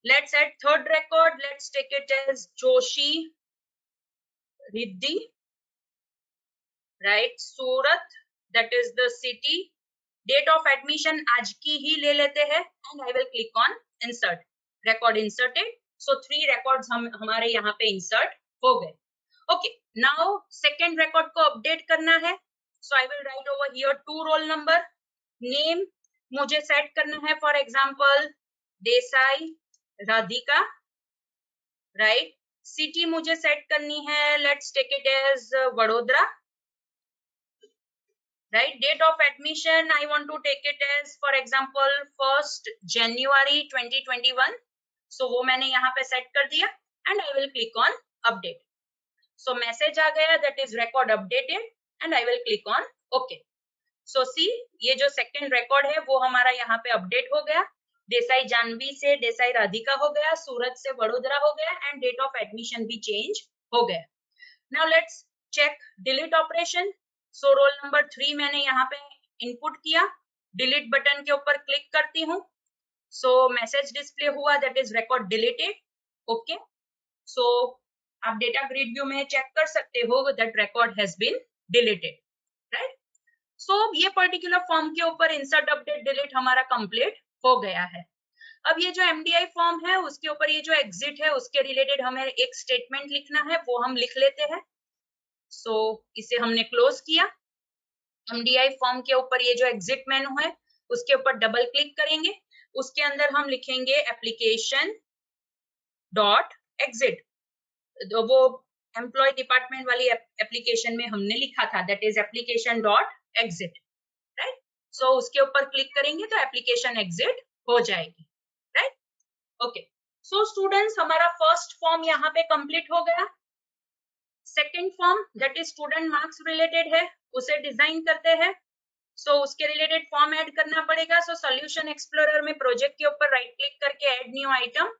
let's add third record. Let's take it as Joshi Riddhi, right? Surat, that is the city. Date of admission आज की ही ले लेते हैं and I will click on insert. Record inserted. So 3 records हमारे यहाँ पे insert हो गए. Okay, now second record को update करना है. So I will write over here 2 roll number. Name मुझे set करना है, for example Desai Radhika, right? City मुझे set करनी है, let's take it as Vadodara. Right, date of admission I want to take it as, for example 1st January 2021. So वो मैंने यहाँ पे set कर दिया and I will click on update. So message आ गया, that is record updated and I will click on OK. So see, ये जो second record है वो हमारा यहाँ पे update हो गया. देसाई जानवी से देसाई राधिका हो गया, सूरत से वडोदरा हो गया and date of admission भी change हो गया. Now let's check delete operation. So roll number 3 मैंने यहाँ पे इनपुट किया, डिलीट बटन के ऊपर क्लिक करती हूँ. सो मैसेज डिस्प्ले हुआ, that is record deleted. Okay, so आप डेटा ग्रिड व्यू में चेक कर सकते हो that record has been deleted, right? So ये पर्टिकुलर फॉर्म के ऊपर इंसर्ट अपडेट डिलीट हमारा कंप्लीट हो गया है. अब ये जो एमडीआई फॉर्म है उसके ऊपर ये जो एग्जिट है उसके रिलेटेड हमें एक स्टेटमेंट लिखना है, वो हम लिख लेते हैं. सो इसे हमने क्लोज किया. एमडीआई फॉर्म के ऊपर ये जो एग्जिट मेनू है उसके ऊपर डबल क्लिक करेंगे, उसके अंदर हम लिखेंगे एप्लीकेशन डॉट एग्जिट. वो एम्प्लॉय डिपार्टमेंट वाली एप्लीकेशन में हमने लिखा था, that is application dot exit, right? So उसके ऊपर क्लिक करेंगे तो एप्लीकेशन एग्जिट हो जाएगी, राइट? ओके, सो स्टूडेंट्स हमारा फर्स्ट फॉर्म यहाँ पे कंप्लीट हो गया. Second form that is student marks related है, उसे डिजाइन करते हैं. सो उसके रिलेटेड फॉर्म ऐड करना पड़ेगा. सो सॉल्यूशन एक्सप्लोरर में प्रोजेक्ट के ऊपर राइट क्लिक करके add new item,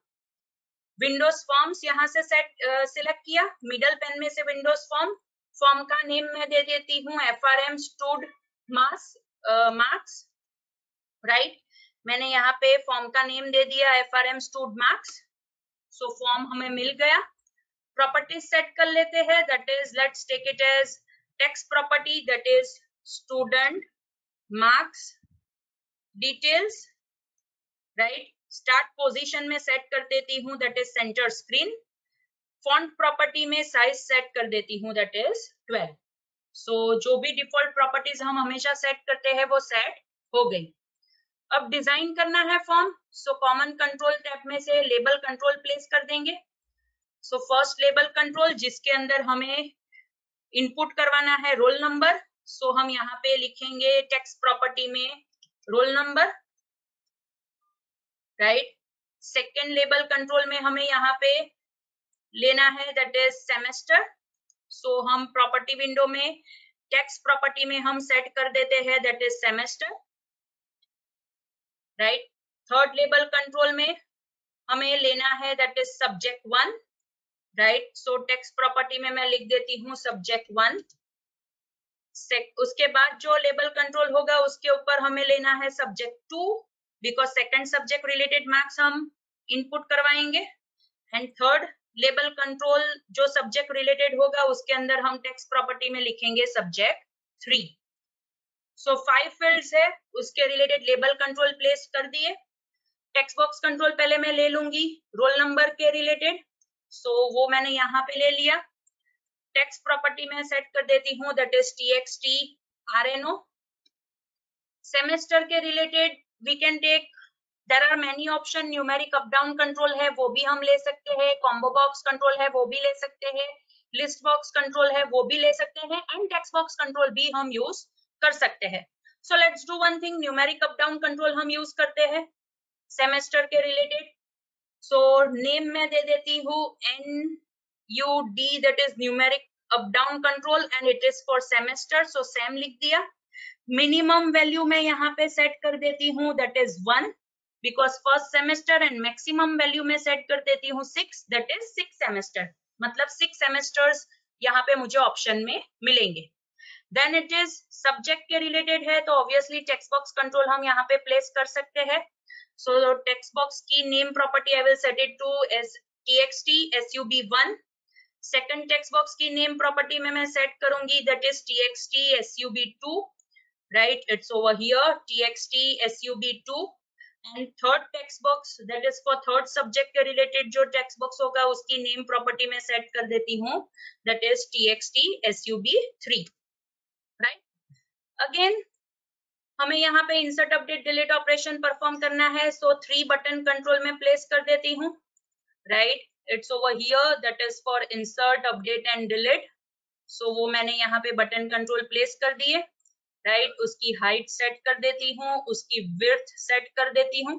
Windows forms यहाँ से सिलेक्ट किया, मिडल पेन में से विंडोज फॉर्म का नेम मैं दे देती हूँ FRM स्टूड मार्क्स, राइट? मैंने यहाँ पे फॉर्म का नेम दे दिया FRM stud marks. So form हमें मिल गया. प्रॉपर्टीज सेट कर लेते हैं, that is let's take it as text property, that is student marks details, right? Start position में सेट कर देती हूँ, that is centre screen. Font property में साइज सेट कर देती हूँ, दैट इज 12. सो जो भी डिफॉल्ट प्रॉपर्टीज हम हमेशा सेट करते हैं वो सेट हो गई. अब डिजाइन करना है form. So common control tab में से लेबल कंट्रोल प्लेस कर देंगे. सो फर्स्ट लेबल कंट्रोल जिसके अंदर हमें इनपुट करवाना है रोल नंबर. सो हम यहाँ पे लिखेंगे टेक्स्ट प्रॉपर्टी में roll number, right? Second label control में हमें यहाँ पे लेना है दैट इज सेमेस्टर. सो हम प्रॉपर्टी विंडो में टेक्स्ट प्रॉपर्टी में हम सेट कर देते हैं that is semester, right? Third label control में हमें लेना है that is subject 1, right? So text property में मैं लिख देती हूँ सब्जेक्ट 1. उसके बाद जो लेबल कंट्रोल होगा उसके ऊपर हमें लेना है subject 2, because second subject related marks हम इनपुट करवाएंगे. एंड थर्ड लेबल कंट्रोल जो सब्जेक्ट रिलेटेड होगा उसके अंदर हम टेक्स्ट प्रॉपर्टी में लिखेंगे सब्जेक्ट 3. सो 5 फील्ड्स है, उसके रिलेटेड लेबल कंट्रोल प्लेस कर दिए. टेक्स्ट बॉक्स कंट्रोल पहले मैं ले लूंगी रोल नंबर के रिलेटेड. सो वो मैंने यहाँ पे ले लिया. टेक्स्ट प्रॉपर्टी में सेट कर देती हूँ that is TXT RNO. Semester के related we can take, there are many option. Numeric up down control है वो भी हम ले सकते हैं, कॉम्बो बॉक्स कंट्रोल है वो भी ले सकते हैं, लिस्ट बॉक्स कंट्रोल है वो भी ले सकते हैं, एंड टेक्स्ट बॉक्स कंट्रोल भी हम यूज कर सकते हैं. सो let's do one thing, numeric up down control हम यूज करते हैं सेमेस्टर के रिलेटेड. सो नेम में दे देती हूँ NUD, that is numeric up down control and it is for semester. So same लिख दिया. मिनिमम वैल्यू में यहाँ पे सेट कर देती हूँ that is 1 because first semester, and maximum value में सेट कर देती हूँ 6, दैट इज 6 सेमेस्टर. मतलब 6 सेमेस्टर्स यहाँ पे मुझे ऑप्शन में मिलेंगे. देन इट इज सब्जेक्ट के रिलेटेड है तो ऑब्वियसली टेक्स्ट बॉक्स कंट्रोल हम यहाँ पे प्लेस कर सकते हैं. सो टेक्स्ट बॉक्स की name property I will set it to S txt sub1. Second text box की नेम प्रॉपर्टी में मैं सेट करूंगी that is txt sub2. Right, it's over here txt sub2. And third text box that is for third subject के related जो text box होगा उसकी name property में सेट कर देती हूँ that is txt sub3. Right, again हमें यहाँ पे insert update delete operation perform करना है. सो 3 बटन कंट्रोल में प्लेस कर देती हूँ. Right, it's over here that is for insert update and delete. So वो मैंने यहाँ पे बटन कंट्रोल प्लेस कर दिए. राइट, उसकी हाइट सेट कर देती हूँ, उसकी विड्थ सेट कर देती हूँ.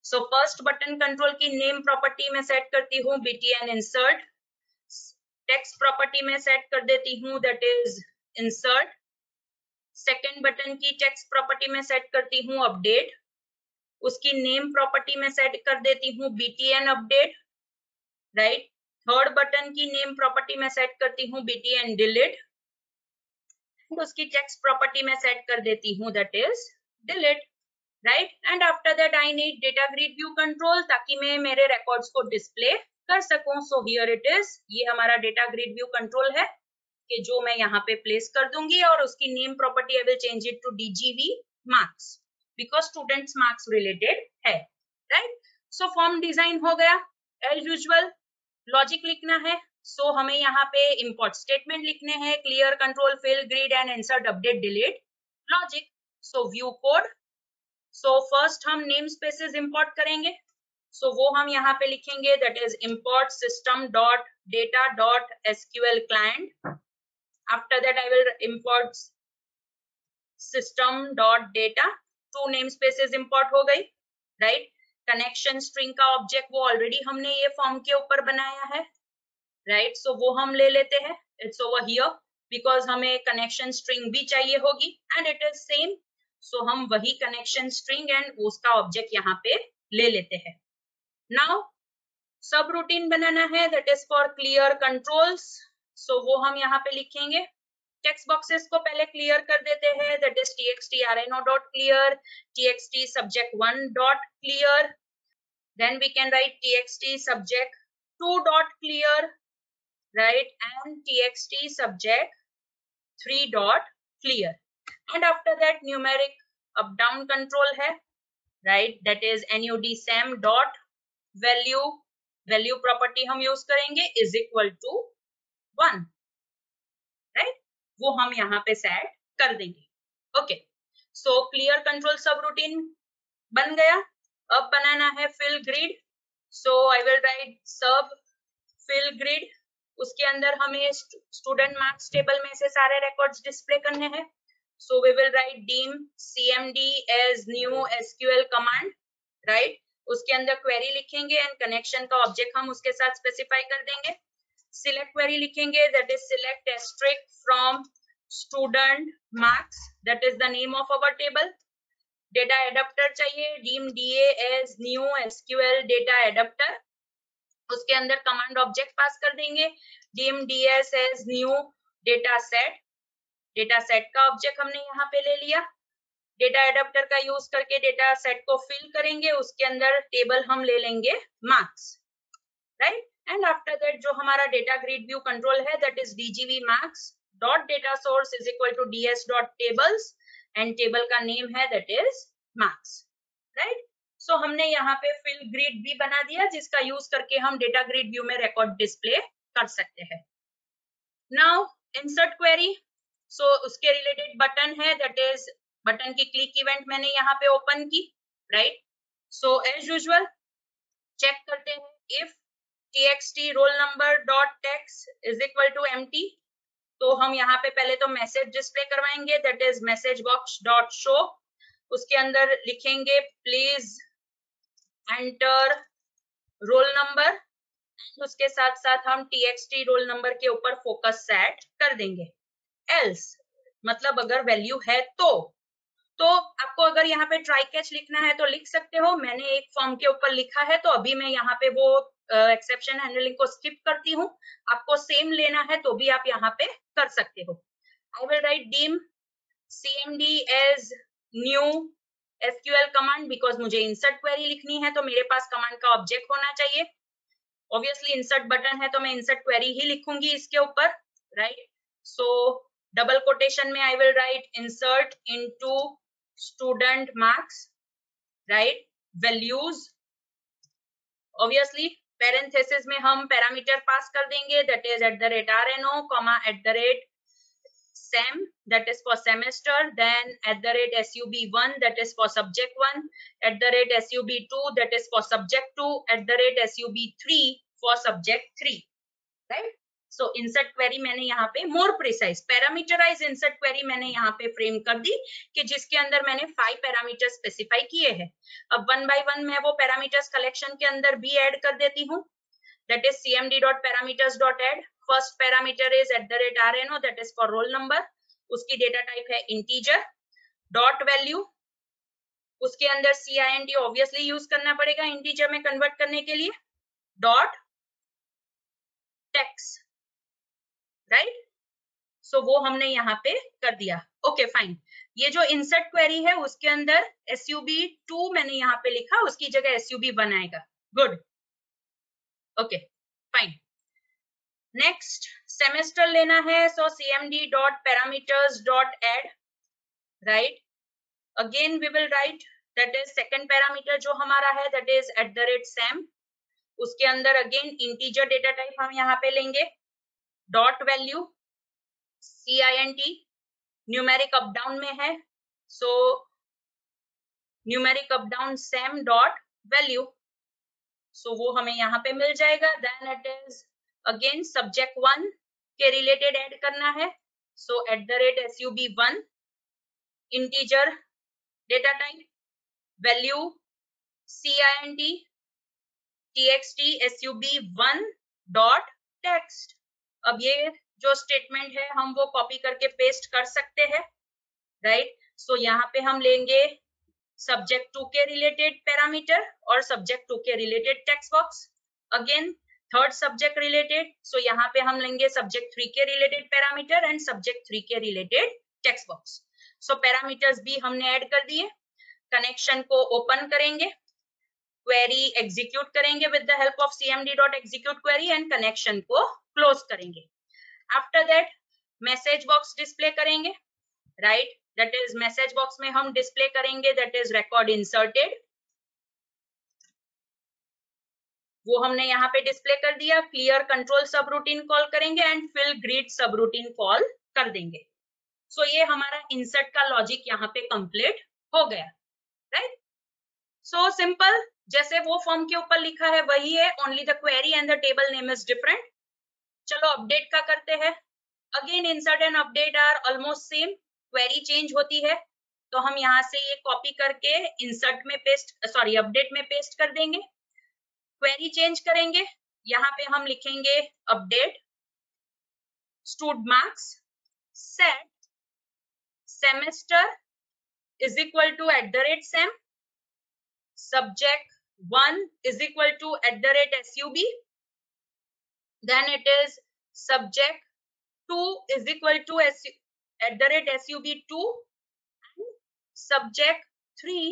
सो फर्स्ट बटन कंट्रोल की नेम प्रॉपर्टी में सेट करती हूँ btn insert. टेक्स्ट प्रॉपर्टी में सेट कर देती हूँ that is insert. Second button की टेक्स्ट प्रॉपर्टी में सेट करती हूँ अपडेट. उसकी नेम प्रॉपर्टी में सेट कर देती हूँ btn update. Right, third button की नेम प्रॉपर्टी में सेट करती हूँ btn डिलीट. उसकी टेक्स्ट प्रॉपर्टी में सेट कर देती हूँ that is delete. Right, and after that I need data grid view control ताकि मैं मेरे रिकॉर्ड्स को डिस्प्ले कर सकूं. सो हियर इट इज, ये हमारा डेटा ग्रिड व्यू कंट्रोल है कि जो मैं यहाँ पे प्लेस कर दूंगी और उसकी name property I will change it to dgv marks because students marks related है. राइट, सो फॉर्म डिजाइन हो गया. एज यूजुअल लॉजिक लिखना है. सो हमें यहाँ पे इंपोर्ट स्टेटमेंट लिखने हैं clear control fill grid and insert update delete logic. So view code. So first हम नेम स्पेसेस इंपोर्ट करेंगे. सो वो हम यहाँ पे लिखेंगे that is import system dot data dot SQL client. After that I will import system dot data. 2 namespaces import हो गई. Right, connection string का ऑब्जेक्ट वो ऑलरेडी हमने ये फॉर्म के ऊपर बनाया है. राइट, सो वो हम ले लेते हैं. इट्स ओवर हियर बिकॉज हमें कनेक्शन स्ट्रिंग भी चाहिए होगी एंड इट इज सेम. सो हम वही कनेक्शन स्ट्रिंग एंड उसका ऑब्जेक्ट यहाँ पे ले लेते हैं. नाउ सब रूटीन बनाना है that is for clear controls. So वो हम यहाँ पे लिखेंगे. टेक्स्ट बॉक्सेस को पहले क्लियर कर देते हैं that is txt rno dot clear, txt subject1 dot clear. Then we can write txt subject2 dot clear. Right, and txt subject3 dot clear. And after that numeric up down control है. Right, that is nudsam dot value. Value property हम use करेंगे is equal to 1. Right, वो हम यहाँ पे set कर देंगे. Okay, so clear control subroutine बन गया. अब बनाना है fill grid. So I will write सब फिल ग्रिड. उसके अंदर हमें स्टूडेंट मार्क्स टेबल में से सारे रिकॉर्ड्स डिस्प्ले करने हैं. So we will write dim cmd as new sql command. Right, उसके अंदर क्वेरी लिखेंगे एंड कनेक्शन का ऑब्जेक्ट हम उसके साथ स्पेसिफाई कर देंगे. सिलेक्ट क्वेरी लिखेंगे that is select asterisk from student marks that is the name of our table. Data adapter चाहिए dim da as new sql data adapter. उसके अंदर कमांड ऑब्जेक्ट पास कर देंगे dim ds as new data set. Data set का object हमने यहाँ पे ले लिया. डेटा एडाप्टर का यूज करके डेटा सेट को फिल करेंगे. उसके अंदर टेबल हम ले लेंगे marks. Right, and after that जो हमारा डेटा ग्रिड व्यू कंट्रोल है that is dgv marks dot data source is equal to ds dot tables and table का नेम है that is marks. Right, so हमने यहाँ पे फिल ग्रिड भी बना दिया जिसका यूज करके हम डेटा ग्रिड व्यू में रिकॉर्ड डिस्प्ले कर सकते हैं. Now insert query. सो उसके रिलेटेड बटन है दैट इज बटन की क्लिक इवेंट मैंने यहाँ पे ओपन की. Right, so as usual check करते हैं if txt roll number dot text is equal to empty. तो हम यहाँ पे पहले तो मैसेज डिस्प्ले करवाएंगे that is message box dot show. उसके अंदर लिखेंगे प्लीज एंटर रोल नंबर. उसके साथ साथ हम txt रोल नंबर के ऊपर फोकस सेट कर देंगे. एल्स मतलब अगर वैल्यू है तो आपको अगर यहाँ पे ट्राई कैच लिखना है तो लिख सकते हो. मैंने एक फॉर्म के ऊपर लिखा है तो अभी मैं यहाँ पे वो एक्सेप्शन हैंडलिंग को स्किप करती हूँ. आपको सेम लेना है तो भी आप यहाँ पे कर सकते हो. I will write dim cmd as new SQL command because मुझे insert query लिखनी है तो मेरे पास कमांड का ऑब्जेक्ट होना चाहिए. Obviously insert बटन है तो मैं insert query ही लिखूंगी इसके ऊपर, right? So double quotation में I will write insert into student marks, right? Values. Obviously parenthesis में हम पैरामीटर पास कर देंगे, that is @rno, @sem, that is for semester, then @sub1, that is for subject 1, @sub2, that is for subject 2, @sub3 for subject 3, right? So insert query मैंने यहाँ पे more precise parameterized insert query मैंने यहाँ पे frame कर दी कि जिसके अंदर मैंने 5 पैरामीटर स्पेसिफाई किए हैं. अब वन बाय वन मैं वो पैरामीटर्स कलेक्शन के अंदर भी ऐड कर देती हूँ. That is cmd.parameters.add. First parameter is @rno, that is for roll number. उसकी डेटा टाइप है इंटीजर. डॉट वैल्यू, उसके अंदर CIND ऑब्वियसली यूज करना पड़ेगा इंटीजर में कन्वर्ट करने के लिए. Dot text, right? सो वो हमने यहाँ पे कर दिया. Okay fine. ये जो इंसर्ट क्वेरी है उसके अंदर SUB2 मैंने यहाँ पे लिखा, उसकी जगह SUB1 आएगा. Good. Okay fine. Next semester लेना है, सो cmd.parameters.add, राइट? Again we will write, that is second parameter जो हमारा है, दैट इज @sem. उसके अंदर अगेन इंटीजर डेटा टाइप हम यहाँ पे लेंगे. Dot value CINT, numeric up down में है, so numeric up down sem dot value. So वो हमें यहाँ पे मिल जाएगा. Then it is again subject 1 के रिलेटेड ऐड करना है, so @sub1 integer data type, value CINT txt sub1 dot text. अब ये जो स्टेटमेंट है हम वो कॉपी करके पेस्ट कर सकते हैं, राइट? सो यहाँ पे हम लेंगे सब्जेक्ट 2 के रिलेटेड पैरामीटर और सब्जेक्ट 2 के related text box. Again third subject related, so यहाँ पे हम लेंगे सब्जेक्ट 3 के रिलेटेड पैरामीटर एंड सब्जेक्ट 3 के related text box. So parameters भी हमने ऐड कर दिए. कनेक्शन को ओपन करेंगे, क्वेरी एग्जीक्यूट करेंगे with the help of cmd.executeQuery and connection को क्लोज करेंगे. After that message box display करेंगे, right? That is message box में हम डिस्प्ले करेंगे दैट इज रिकॉर्ड इंसर्टेड. वो हमने यहाँ पे डिस्प्ले कर दिया. क्लियर कंट्रोल सब रूटीन कॉल करेंगे एंड फिल ग्रीड सब रूटीन कॉल कर देंगे. सो ये हमारा इंसर्ट का लॉजिक यहाँ पे कंप्लीट हो गया, राइट? सो सिंपल, जैसे वो फॉर्म के ऊपर लिखा है वही है, only the query and the table name is different. चलो अपडेट का करते हैं. Again insert and update are almost same. Query change होती है तो हम यहाँ से ये कॉपी करके इंसर्ट में पेस्ट, सॉरी अपडेट में पेस्ट कर देंगे. क्वेरी चेंज करेंगे, यहाँ पे हम लिखेंगे update stud marks set semester is equal to @sem, subject 1 is equal to @sub, then it is subject 2 is equal to @sub2, and subject 3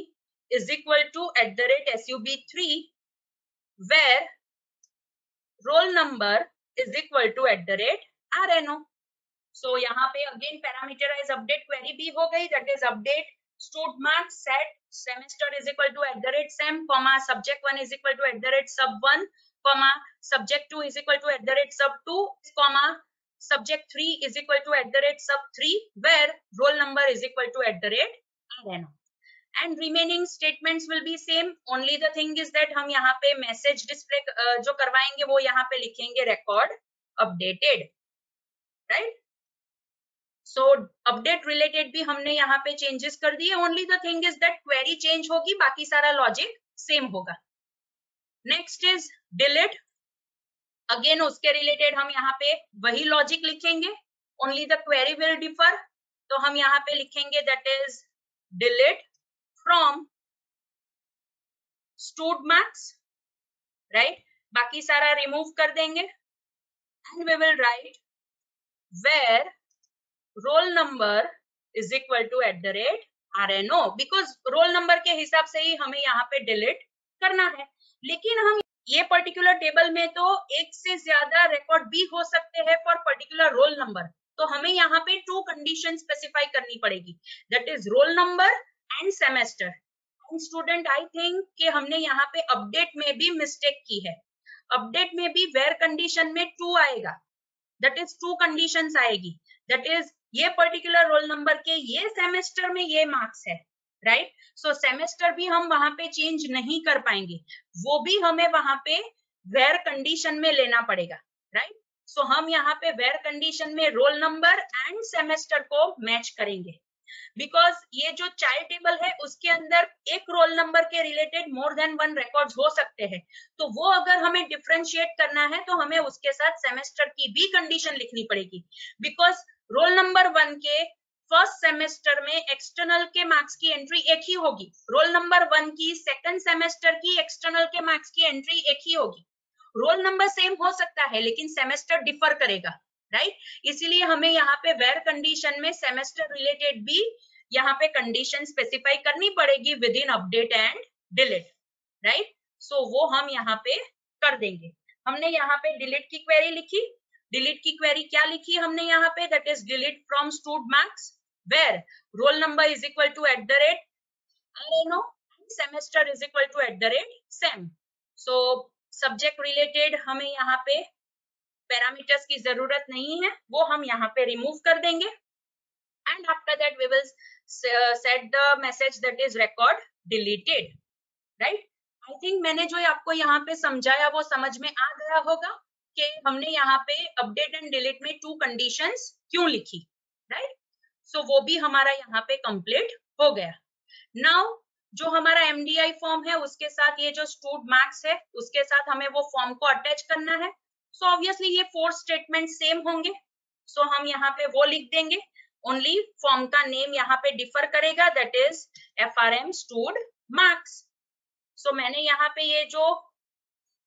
is equal to @sub3, where roll number is equal to @rno. So यहाँ पे again parameterized update query भी हो गई, that is update stud marks set semester is equal to @sem, subject 1 is equal to @sub1, subject 2 is equal to @sub2, subject 3 is equal to @sub3, where roll number is equal to @rno. And remaining statements will be same. Only the thing is that हम यहाँ पे message display जो करवाएंगे वो यहाँ पे लिखेंगे record updated, right? So update related भी हमने यहाँ पे changes कर दिए. Only the thing is that query change होगी, बाकी सारा logic same होगा. Next is delete. Again उसके related हम यहाँ पे वही logic लिखेंगे. Only the query will differ. तो हम यहाँ पे लिखेंगे that is delete from stud marks, right? बाकी सारा remove कर देंगे and we will write where roll number is equal to @RNO, because roll number के हिसाब से ही हमें यहाँ पे डिलीट करना है। लेकिन हम ये पर्टिकुलर टेबल में तो एक से ज्यादा रिकॉर्ड भी हो सकते हैं फॉर पर्टिकुलर रोल नंबर, तो हमें यहाँ पे 2 कंडीशन स्पेसिफाई करनी पड़ेगी, that is roll number end semester. Student I think कि हमने यहाँ पे अपडेट में भी मिस्टेक की है। अपडेट में भी वेयर कंडीशन में 2 आएगा, दैट इज 2 कंडीशंस आएगी, दैट इज ये पर्टिकुलर रोल नंबर के ये सेमेस्टर में ये मार्क्स है, राइट। सो सेमेस्टर भी हम वहां पे चेंज नहीं कर पाएंगे, वो भी हमें वहां पे वेयर कंडीशन में लेना पड़ेगा, राइट। सो हम यहाँ पे वेयर कंडीशन में रोल नंबर एंड सेमेस्टर को मैच करेंगे, बिकॉज ये जो चाइल्ड टेबल है उसके अंदर एक रोल नंबर के रिलेटेड मोर देन 1 रिकॉर्ड्स हो सकते हैं, तो वो अगर हमें डिफरेंशिएट करना है तो हमें उसके साथ सेमेस्टर की भी कंडीशन लिखनी पड़ेगी, बिकॉज रोल नंबर 1 के फर्स्ट सेमेस्टर में एक्सटर्नल के मार्क्स की एंट्री एक ही होगी, रोल नंबर 1 की सेकंड सेमेस्टर की एक्सटर्नल के मार्क्स की एंट्री एक ही होगी। रोल नंबर सेम हो सकता है लेकिन सेमेस्टर डिफर करेगा, राइट। इसीलिए हमें यहाँ पे वेयर कंडीशन में सेमेस्टर रिलेटेड भी यहाँ पे कंडीशन स्पेसिफाई करनी पड़ेगी within update and delete, right. So वो हम यहाँ पे कर देंगे। हमने यहाँ पे डिलीट की क्वेरी लिखी, डिलीट की क्वेरी क्या लिखी हमने यहाँ पे, that is delete from stud marks where roll number is equal to @RNO semester is equal to @SEM। So subject related हमें यहाँ पे पैरामीटर्स की जरूरत नहीं है, वो हम यहाँ पे रिमूव कर देंगे, and after that we will set the message that is record deleted, right। I think मैंने जो आपको यहाँ पे समझाया वो समझ में आ गया होगा कि हमने यहाँ पे अपडेट एंड डिलीट में 2 कंडीशंस क्यों लिखी, राइट। सो वो भी हमारा यहाँ पे कंप्लीट हो गया। नाउ जो हमारा MDI फॉर्म है उसके साथ ये जो स्टूड मार्क्स है उसके साथ हमें वो फॉर्म को अटैच करना है। सो ऑब्वियसली ये 4 स्टेटमेंट सेम होंगे, सो हम यहाँ पे वो लिख देंगे, ओनली फॉर्म का नेम यहाँ पे डिफर करेगा, that is FRM stud marks. So मैंने यहाँ पे ये जो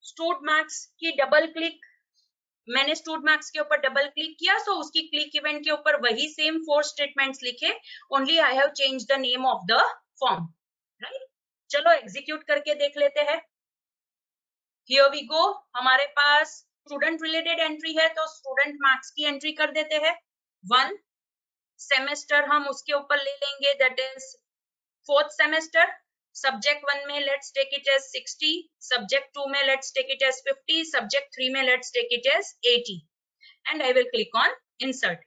स्टूड मार्क्स की डबल क्लिक, मैंने स्टूड मार्क्स के ऊपर डबल क्लिक किया, सो उसकी क्लिक इवेंट के ऊपर वही सेम 4 स्टेटमेंट्स लिखे, only I have change the name of the form, right. चलो एग्जीक्यूट करके देख लेते हैं। हियर वी गो, हमारे पास स्टूडेंट रिलेटेड एंट्री है तो स्टूडेंट मार्क्स की एंट्री कर देते हैं 1, सेमेस्टर हम उसके ऊपर ले लेंगे that is 4th semester, subject 1 में let's take it as 60, subject 2 में let's take it as 50, subject 3 में let's take it as 80 and I will click on insert.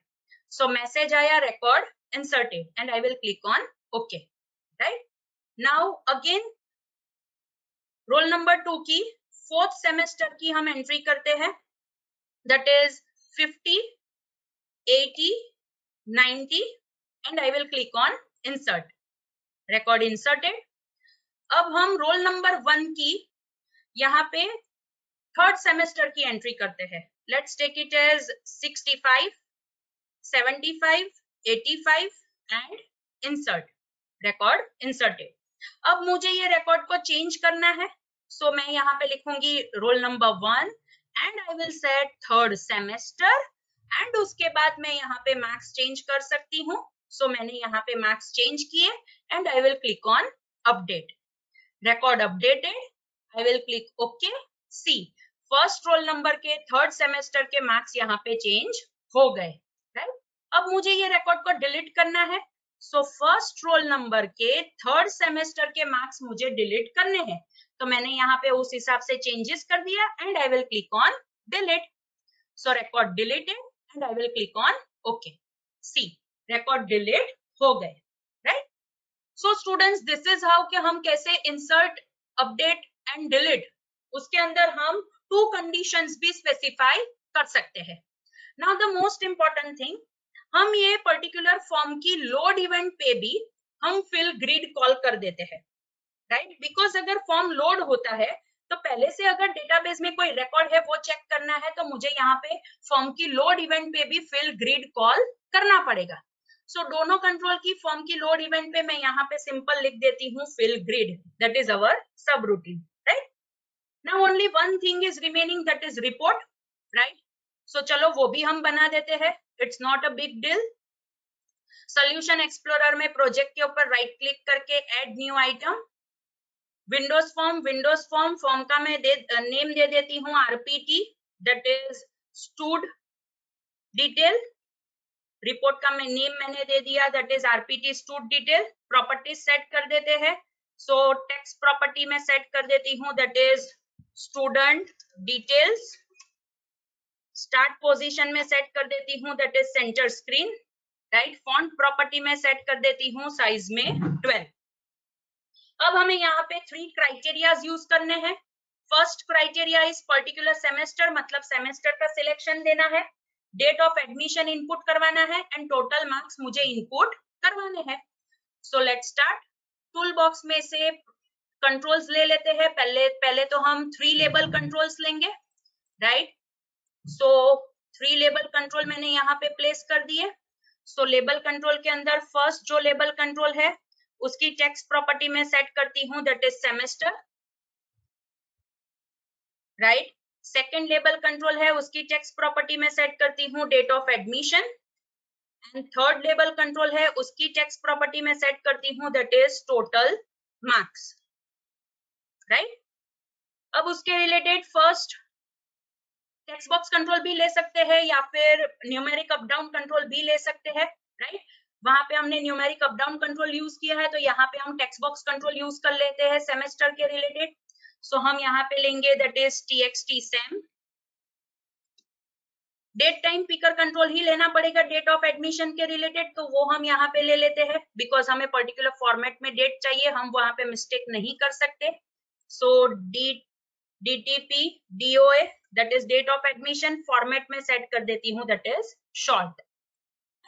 So मैसेज आया record inserted and I will click on okay, right. Now again roll number 2 की 4th semester की हम entry करते हैं, that is 50, 80, 90 and I will click on insert, record inserted. अब हम roll number 1 की यहाँ पे 3rd सेमेस्टर की एंट्री करते हैं, let's take it as 65, 75, 85 and insert, record inserted. अब मुझे ये रिकॉर्ड को चेंज करना है, सो मैं यहाँ पे लिखूंगी roll number 1 and I will set 3rd semester and उसके बाद मैं यहाँ पे मार्क्स चेंज कर सकती हूँ, सो मैंने यहाँ पे मार्क्स चेंज किए and I will click on update, record updated, I will click okay. See first roll number के 3rd सेमेस्टर के मार्क्स यहाँ पे चेंज हो गए, राइट। अब मुझे ये रिकॉर्ड को डिलीट करना है, सो फर्स्ट रोल नंबर के 3rd सेमेस्टर के मार्क्स मुझे डिलीट करने हैं, तो मैंने यहाँ पे उस हिसाब से चेंजेस कर दिया and I will click on delete, so record deleted and I will click on okay. See record delete हो गए, right. So students this is how कि हम कैसे इंसर्ट, अपडेट एंड डिलीट, उसके अंदर हम 2 कंडीशंस भी स्पेसिफाई कर सकते हैं। Now the most important thing, हम ये पर्टिकुलर फॉर्म की लोड इवेंट पे भी हम फिल ग्रिड कॉल कर देते हैं, राइट। बिकॉज अगर फॉर्म लोड होता है तो पहले से अगर डेटाबेस में कोई रिकॉर्ड है वो चेक करना है तो मुझे यहाँ पे फॉर्म की लोड इवेंट पे भी फिल ग्रिड कॉल करना पड़ेगा। सो दोनों कंट्रोल की फॉर्म की लोड इवेंट पे मैं यहाँ पे सिंपल लिख देती हूँ fill grid, that is our subroutine, right. Now only one thing is remaining, that is report, right. So चलो वो भी हम बना देते हैं, it's not a big deal. Solution explorer में प्रोजेक्ट के ऊपर राइट क्लिक करके add new item, windows form का मैं नेम दे देती हूँ RPT, that is stud detail. Report का नेम मैंने दे दिया, that is RPT stood detail. Properties set कर देते हैं, सो टेक्स्ट प्रॉपर्टी में सेट कर देती हूँ, that is student details. Start position में सेट कर देती हूँ, that is centre screen, right. Font property में सेट कर देती हूँ साइज में 12। अब हमें यहाँ पे 3 क्राइटेरियाज यूज करने हैं। First criteria is particular semester, मतलब सेमेस्टर का सिलेक्शन देना है, डेट ऑफ एडमिशन इनपुट करवाना है एंड टोटल मार्क्स मुझे इनपुट करवाने हैं। सो लेट्स स्टार्ट। टूल बॉक्स में से कंट्रोल्स ले लेते हैं। पहले तो हम 3 लेबल कंट्रोल्स लेंगे, राइट। सो 3 लेबल कंट्रोल मैंने यहाँ पे प्लेस कर दिए। सो लेबल कंट्रोल के अंदर फर्स्ट जो लेबल कंट्रोल है उसकी टेक्स्ट प्रॉपर्टी में सेट करती हूँ, that is semester, right. Second label control है, उसकी टेक्स्ट प्रॉपर्टी में सेट करती हूँ date of admission. And third label control है, उसकी टेक्स्ट प्रॉपर्टी में सेट करती हूँ, that is total marks, right. अब उसके related first text box control भी ले सकते हैं या फिर न्यूमेरिक अप डाउन कंट्रोल भी ले सकते हैं, राइट। वहां पे हमने numeric up down control use किया है, तो यहाँ पे हम टेक्स्ट बॉक्स कंट्रोल यूज कर लेते हैं सेमेस्टर के रिलेटेड। सो हम यहाँ पे लेंगे, that is txt sem। Date time picker control ही लेना पड़ेगा डेट ऑफ एडमिशन के रिलेटेड, तो वो हम यहाँ पे ले लेते हैं, बिकॉज हमें पर्टिकुलर फॉर्मेट में डेट चाहिए, हम वहां पे मिस्टेक नहीं कर सकते। So DTP DOA, that is date of admission, format में सेट कर देती हूँ, that is short.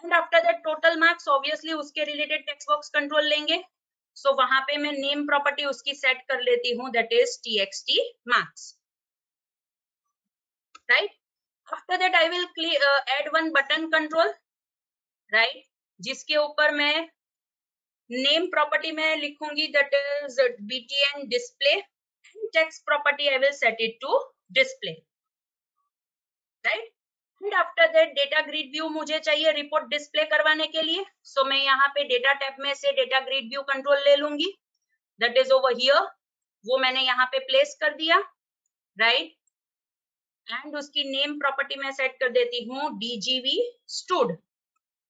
And after that total marks, obviously उसके रिलेटेड टेक्स्ट बॉक्स कंट्रोल लेंगे। सो वहां पे मैं नेम प्रॉपर्टी उसकी सेट कर लेती हूँ, that is txt marks, right. After that I will add one button control, right, जिसके ऊपर मैं नेम प्रॉपर्टी में लिखूंगी, that is btn display, text property I will set it to display, right. And after that data grid view मुझे चाहिए report display करवाने के लिए। सो मैं यहाँ पे डेटा टैब में से डेटा ग्रिड व्यू कंट्रोल ले लूंगी, दैट इज ओवर हियर, वो मैंने यहाँ पे प्लेस कर दिया, राइट। एंड उसकी नेम प्रॉपर्टी में सेट कर देती हूँ dgv stud।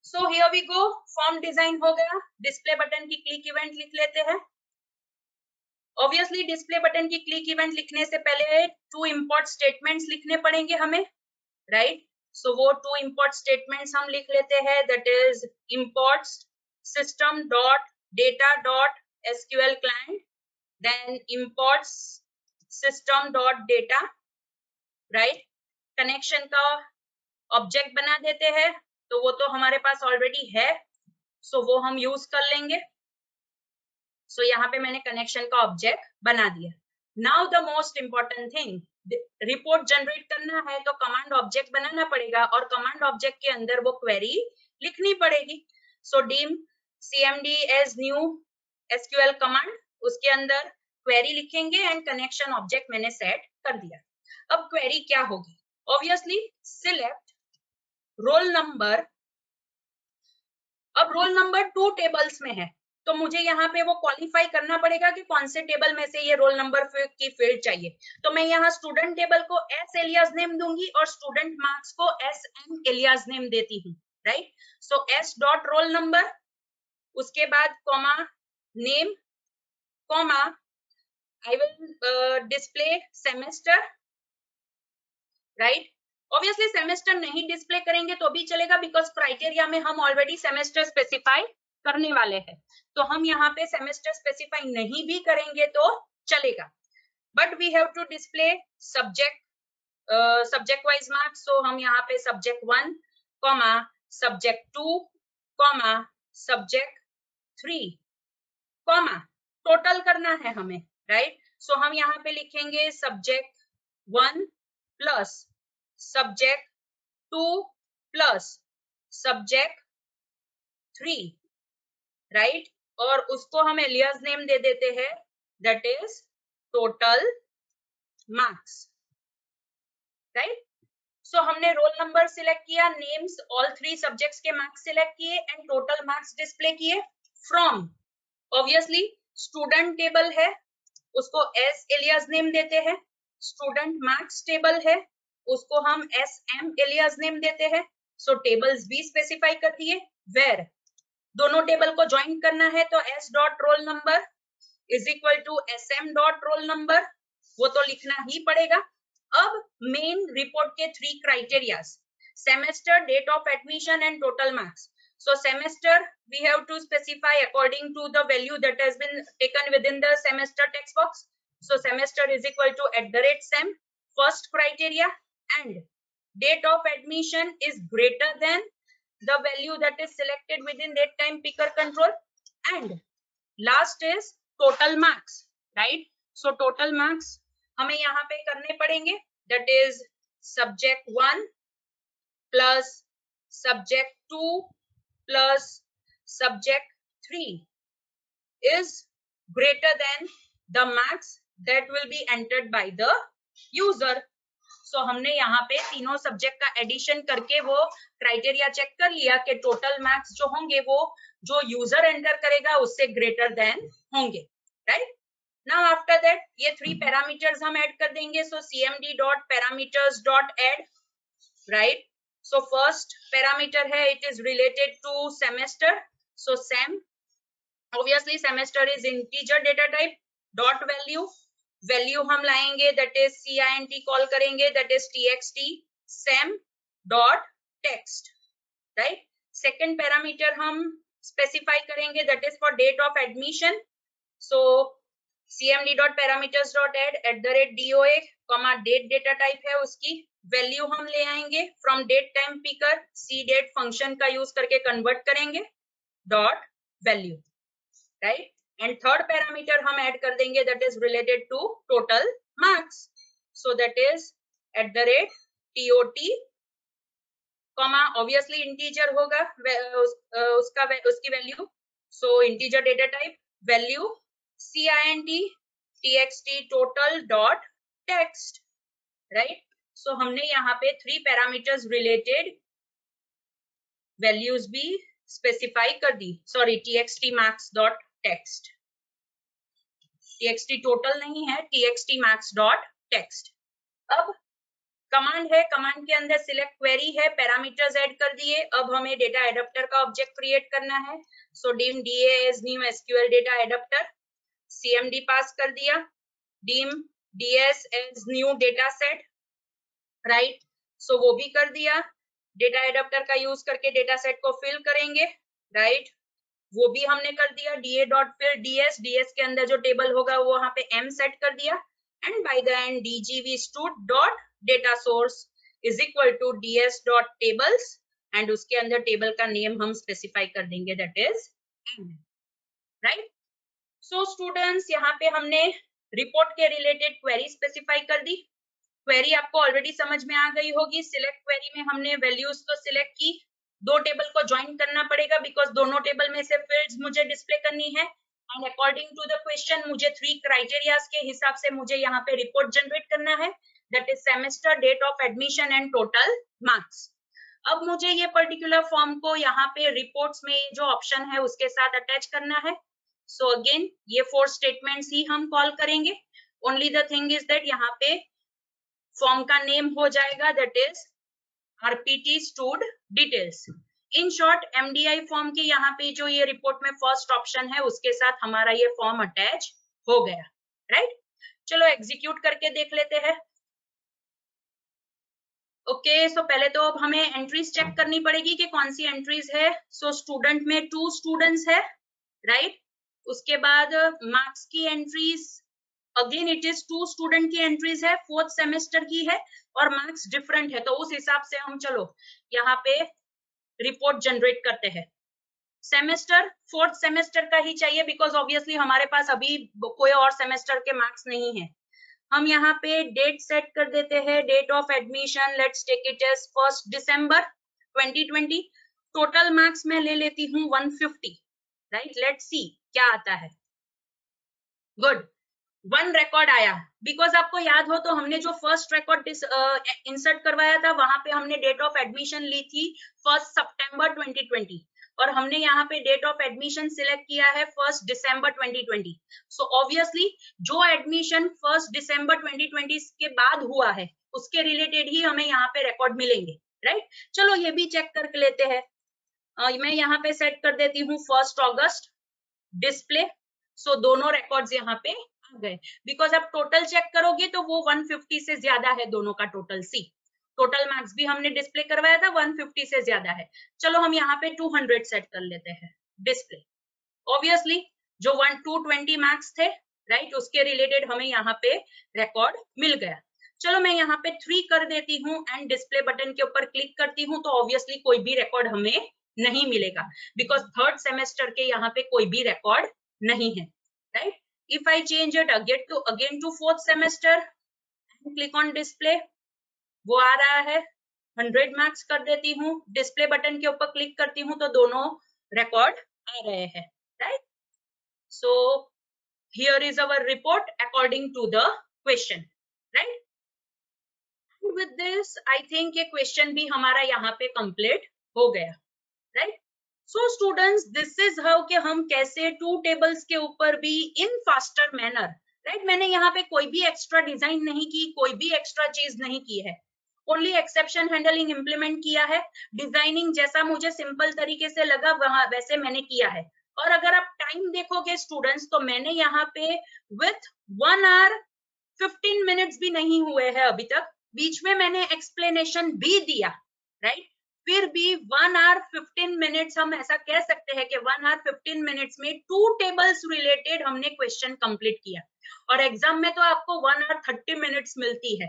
So here we go, form design हो गया। डिस्प्ले बटन की क्लिक इवेंट लिख लेते हैं। ऑब्वियसली डिस्प्ले बटन की क्लिक इवेंट लिखने से पहले 2 इंपोर्ट स्टेटमेंट्स लिखने पड़ेंगे हमें, राइट। सो वो 2 इंपोर्ट स्टेटमेंट्स हम लिख लेते हैं, that is imports system dot data dot sql client, then imports system dot data, right. Connection का ऑब्जेक्ट बना देते हैं, तो वो तो हमारे पास ऑलरेडी है, सो वो हम यूज कर लेंगे। सो यहाँ पे मैंने कनेक्शन का ऑब्जेक्ट बना दिया। Now the most important thing, report generate करना है तो कमांड ऑब्जेक्ट बनाना पड़ेगा, और कमांड ऑब्जेक्ट के अंदर वो क्वेरी लिखनी पड़ेगी। सो dim cmd as new sql command, उसके अंदर क्वेरी लिखेंगे एंड कनेक्शन ऑब्जेक्ट मैंने सेट कर दिया। अब क्वेरी क्या होगी? Obviously select roll number. अब रोल नंबर 2 टेबल्स में है, तो मुझे यहाँ पे वो क्वालिफाई करना पड़ेगा कि कौन से टेबल में से ये रोल नंबर की फील्ड चाहिए। तो मैं यहाँ स्टूडेंट टेबल को एस एलियास नेम दूंगी और स्टूडेंट मार्क्स को SM एलियास नेम देती हूँ, राइट। सो S डॉट रोल नंबर, उसके बाद comma name, comma I will display semester, right. Obviously semester नहीं डिस्प्ले करेंगे तो भी चलेगा, बिकॉज क्राइटेरिया में हम ऑलरेडी सेमेस्टर स्पेसिफाई करने वाले हैं, तो हम यहाँ पे सेमेस्टर स्पेसिफाई नहीं भी करेंगे तो चलेगा। But we have to display subject wise marks, so हम यहाँ पे subject 1 comma subject 2 comma subject 3 comma total करना है हमें, राइट। सो हम यहाँ पे लिखेंगे subject 1 plus subject 2 plus subject 3, right. और उसको हम एलियास नेम दे देते हैं, that is total marks, right. So हमने रोल नंबर सिलेक्ट किया, नेम्स ऑल 3 सब्जेक्ट्स के मार्क्स सिलेक्ट किए एंड टोटल मार्क्स डिस्प्ले किए फ्रॉम, ऑब्वियसली स्टूडेंट टेबल है उसको एस एलियास नेम देते हैं, स्टूडेंट मार्क्स टेबल है उसको हम एस एम एलियास नेम देते हैं। सो टेबल्स भी स्पेसिफाई कर दिए, वेर दोनों टेबल को ज्वाइन करना है तो S dot roll number is equal to S M dot roll number, वो तो लिखना ही पड़ेगा। अब मेन रिपोर्ट के 3 criterias, semester, date of admission and total marks. So semester we have to specify according to the value that has been taken within the semester text box. So semester is equal to @sem, first criteria, and date of admission is greater than the value that is selected within that time picker control, and last is total marks, right? So total marks हमें यहाँ पे करने पड़ेंगे, that is subject 1 plus subject 2 plus subject 3 is greater than the marks that will be entered by the user. So हमने यहाँ पे तीनों subject का एडिशन करके वो क्राइटेरिया चेक कर लिया कि टोटल मार्क्स जो होंगे वो जो यूजर एंटर करेगा उससे ग्रेटर देन होंगे, राइट? नाउ आफ्टर दैट ये 3 पैरामीटर्स हम ऐड कर देंगे। सो cmd dot parameters dot add, right? So first parameter है, it is related to semester. So sem, obviously semester is integer data type. Dot value, value हम लाएंगे that is cint call करेंगे that is txt sem dot text, right? Second parameter हम specify करेंगे that is for date of admission. So cmd dot parameters dot add @doa comma date data type है उसकी value हम ले आएंगे from date time picker c date function का use करके convert करेंगे dot value, right? And third parameter हम add कर देंगे that is related to total marks. So that is @tot comma obviously integer होगा उसकी value, so integer data type value cint txt total dot text, right? So हमने यहाँ पे 3 parameters related values भी specify कर दी, sorry txt marks dot text, txt total नहीं है, txt marks dot text। अब कमांड है, कमांड के अंदर सिलेक्ट क्वेरी है, पैरामीटर्स ऐड कर दिए, अब हमें डेटा एडाप्टर का ऑब्जेक्ट क्रिएट करना है। सो dim da as new sql data adapter, cmd पास कर दिया, dim ds as new data set, right? So वो भी कर दिया, डेटा एडाप्टर का यूज करके डेटा सेट को फिल करेंगे, राइट? वो भी हमने कर दिया, da dot fill ds, ds के अंदर जो टेबल होगा वो वहां पे m सेट कर दिया, and by the end dgv stud dot data source is equal to ds dot tables, and उसके अंदर टेबल का नेम हम स्पेसिफाई कर देंगे that is m, right? So students यहाँ पे हमने रिपोर्ट के रिलेटेड क्वेरी स्पेसिफाई कर दी। क्वेरी आपको ऑलरेडी समझ में आ गई होगी। सिलेक्ट क्वेरी में हमने वैल्यूज तो सिलेक्ट की, 2 टेबल को ज्वाइन करना पड़ेगा बिकॉज दोनों टेबल में से फील्ड्स मुझे डिस्प्ले करनी है, and according to the question मुझे 3 क्राइटेरियाज के हिसाब से मुझे यहाँ पे रिपोर्ट जनरेट करना है that is semester, date of admission and total marks. अब मुझे ये पर्टिकुलर फॉर्म को यहाँ पे रिपोर्ट्स में जो ऑप्शन है उसके साथ अटैच करना है। सो अगेन ये 4 स्टेटमेंट्स ही हम कॉल करेंगे, only the thing is that यहाँ पे फॉर्म का नेम हो जाएगा that is rpt stud details। In short MDI form के यहाँ पे जो ये रिपोर्ट में फर्स्ट ऑप्शन है उसके साथ हमारा ये फॉर्म अटैच हो गया, राइट? चलो एग्जीक्यूट करके देख लेते हैं। ओके, सो पहले तो अब हमें एंट्रीज चेक करनी पड़ेगी कि कौन सी एंट्रीज है। सो स्टूडेंट में 2 स्टूडेंट्स है, राइट? उसके बाद मार्क्स की entries again it is 2 student की एंट्रीज है, 4th सेमेस्टर की है और मार्क्स डिफरेंट है, तो उस हिसाब से हम चलो यहाँ पे रिपोर्ट जनरेट करते हैं। सेमेस्टर 4th सेमेस्टर का ही चाहिए बिकॉज ऑब्वियसली हमारे पास अभी कोई और सेमेस्टर के मार्क्स नहीं है। हम यहाँ पे डेट सेट कर देते हैं, date of admission let's take it as 1 December 2020। Total marks में ले लेती हूँ 150, राइट? लेट्स सी क्या आता है। गुड, 1 रिकॉर्ड आया, बिकॉज आपको याद हो तो हमने जो फर्स्ट रिकॉर्ड इंसर्ट करवाया था वहां पे हमने डेट ऑफ एडमिशन ली थी 1 सितंबर 2020 और हमने यहाँ पे डेट ऑफ एडमिशन सिलेक्ट किया है 1 दिसंबर 2020। सो ऑब्वियसली जो एडमिशन 1 दिसंबर 2020 के बाद हुआ है उसके रिलेटेड ही हमें यहाँ पे रिकॉर्ड मिलेंगे, राइट। चलो ये भी चेक कर लेते हैं। मैं यहाँ पे सेट कर देती हूँ 1 अगस्त डिस्प्ले। सो दोनों रिकॉर्ड्स यहाँ पे आ गए। बिकॉज आप टोटल चेक करोगे तो वो 150 से ज्यादा है दोनों का टोटल। सी टोटल मार्क्स भी हमने डिस्प्ले करवाया था 150 से ज्यादा है। चलो हम यहाँ पे 200 सेट कर लेते हैं डिस्प्ले। ऑब्वियसली जो 220 मार्क्स थे, राइट, उसके रिलेटेड हमें यहाँ पे रिकॉर्ड मिल गया। चलो मैं यहाँ पे 3 कर देती हूँ एंड डिस्प्ले बटन के ऊपर क्लिक करती हूँ तो ऑब्वियसली कोई भी रिकॉर्ड हमें नहीं मिलेगा बिकॉज थर्ड सेमेस्टर के यहाँ पे कोई भी रिकॉर्ड नहीं है, right. If I change it again to fourth semester, click on display, वो आ रहा है 100 मार्क्स कर देती हूँ, डिस्प्ले बटन के ऊपर क्लिक करती हूँ तो दोनों रिकॉर्ड आ रहे हैं, right. So here is our report according to the question, right. With this I think ये क्वेश्चन भी हमारा यहाँ पे कंप्लीट हो गया, right. So students this is how कि हम कैसे 2 टेबल्स के ऊपर भी इन फास्टर मैनर, राइट, मैंने यहाँ पे कोई भी एक्स्ट्रा डिजाइन नहीं की, कोई भी एक्स्ट्रा चीज नहीं की है, ओनली एक्सेप्शन हैंडलिंग इंप्लीमेंट किया है। डिजाइनिंग जैसा मुझे सिंपल तरीके से लगा वहां वैसे मैंने किया है। और अगर आप टाइम देखोगे स्टूडेंट्स तो मैंने यहाँ पे विथ 1 आवर 15 मिनट्स भी नहीं हुए हैं अभी तक, बीच में मैंने एक्सप्लेनेशन भी दिया, राइट। फिर भी 1 आवर 15 मिनट्स हम ऐसा कह सकते हैं कि 1 आवर 15 मिनट्स में 2 टेबल्स रिलेटेड हमने क्वेश्चन कंप्लीट किया। और एग्जाम में तो आपको 1 आवर 30 मिनट्स मिलती है,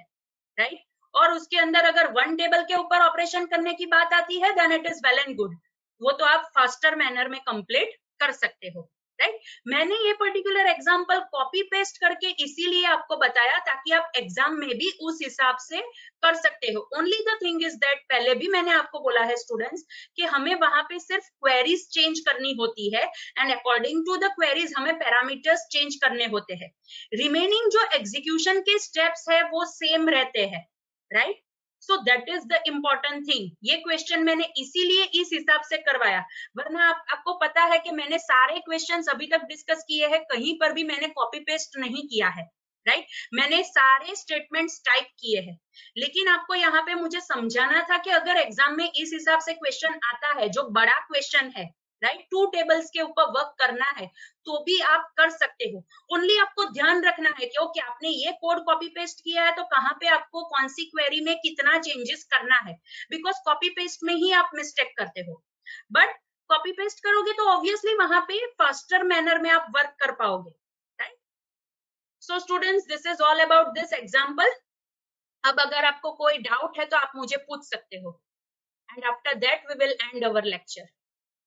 राइट। और उसके अंदर अगर 1 टेबल के ऊपर ऑपरेशन करने की बात आती है then it is well and good, वो तो आप फास्टर मैनर में कंप्लीट कर सकते हो, राइट। मैंने ये पर्टिकुलर एग्जांपल कॉपी पेस्ट करके इसीलिए आपको बताया ताकि आप एग्जाम में भी उस हिसाब से कर सकते हो। Only the thing is that पहले भी मैंने आपको बोला है स्टूडेंट्स कि हमें वहां पे सिर्फ क्वेरीज चेंज करनी होती है and according to the queries हमें पैरामीटर्स चेंज करने होते हैं। रिमेनिंग जो एग्जीक्यूशन के स्टेप्स है वो सेम रहते हैं, right. So that is the important thing. ये क्वेश्चन मैंने इसीलिए इस हिसाब से करवाया, वरना आपको पता है कि मैंने सारे क्वेश्चंस अभी तक डिस्कस किए हैं, कहीं पर भी मैंने कॉपी पेस्ट नहीं किया है, राइट। मैंने सारे स्टेटमेंट्स टाइप किए हैं, लेकिन आपको यहाँ पे मुझे समझाना था कि अगर एग्जाम में इस हिसाब से क्वेश्चन आता है जो बड़ा क्वेश्चन है, राइट, 2 टेबल्स के ऊपर वर्क करना है तो भी आप कर सकते हो। ओनली आपको ध्यान रखना है कि ओके आपने ये कोड कॉपी पेस्ट किया है तो कहाँ पे आपको कौन सी क्वेरी में कितना चेंजेस करना है, बिकॉज कॉपी पेस्ट में ही आप मिस्टेक करते हो। बट कॉपी पेस्ट करोगे तो ऑब्वियसली वहां पे फास्टर मैनर में आप वर्क कर पाओगे, right. So students this is all about this example. अब अगर आपको कोई डाउट है तो आप मुझे पूछ सकते हो and after that we will end our lecture.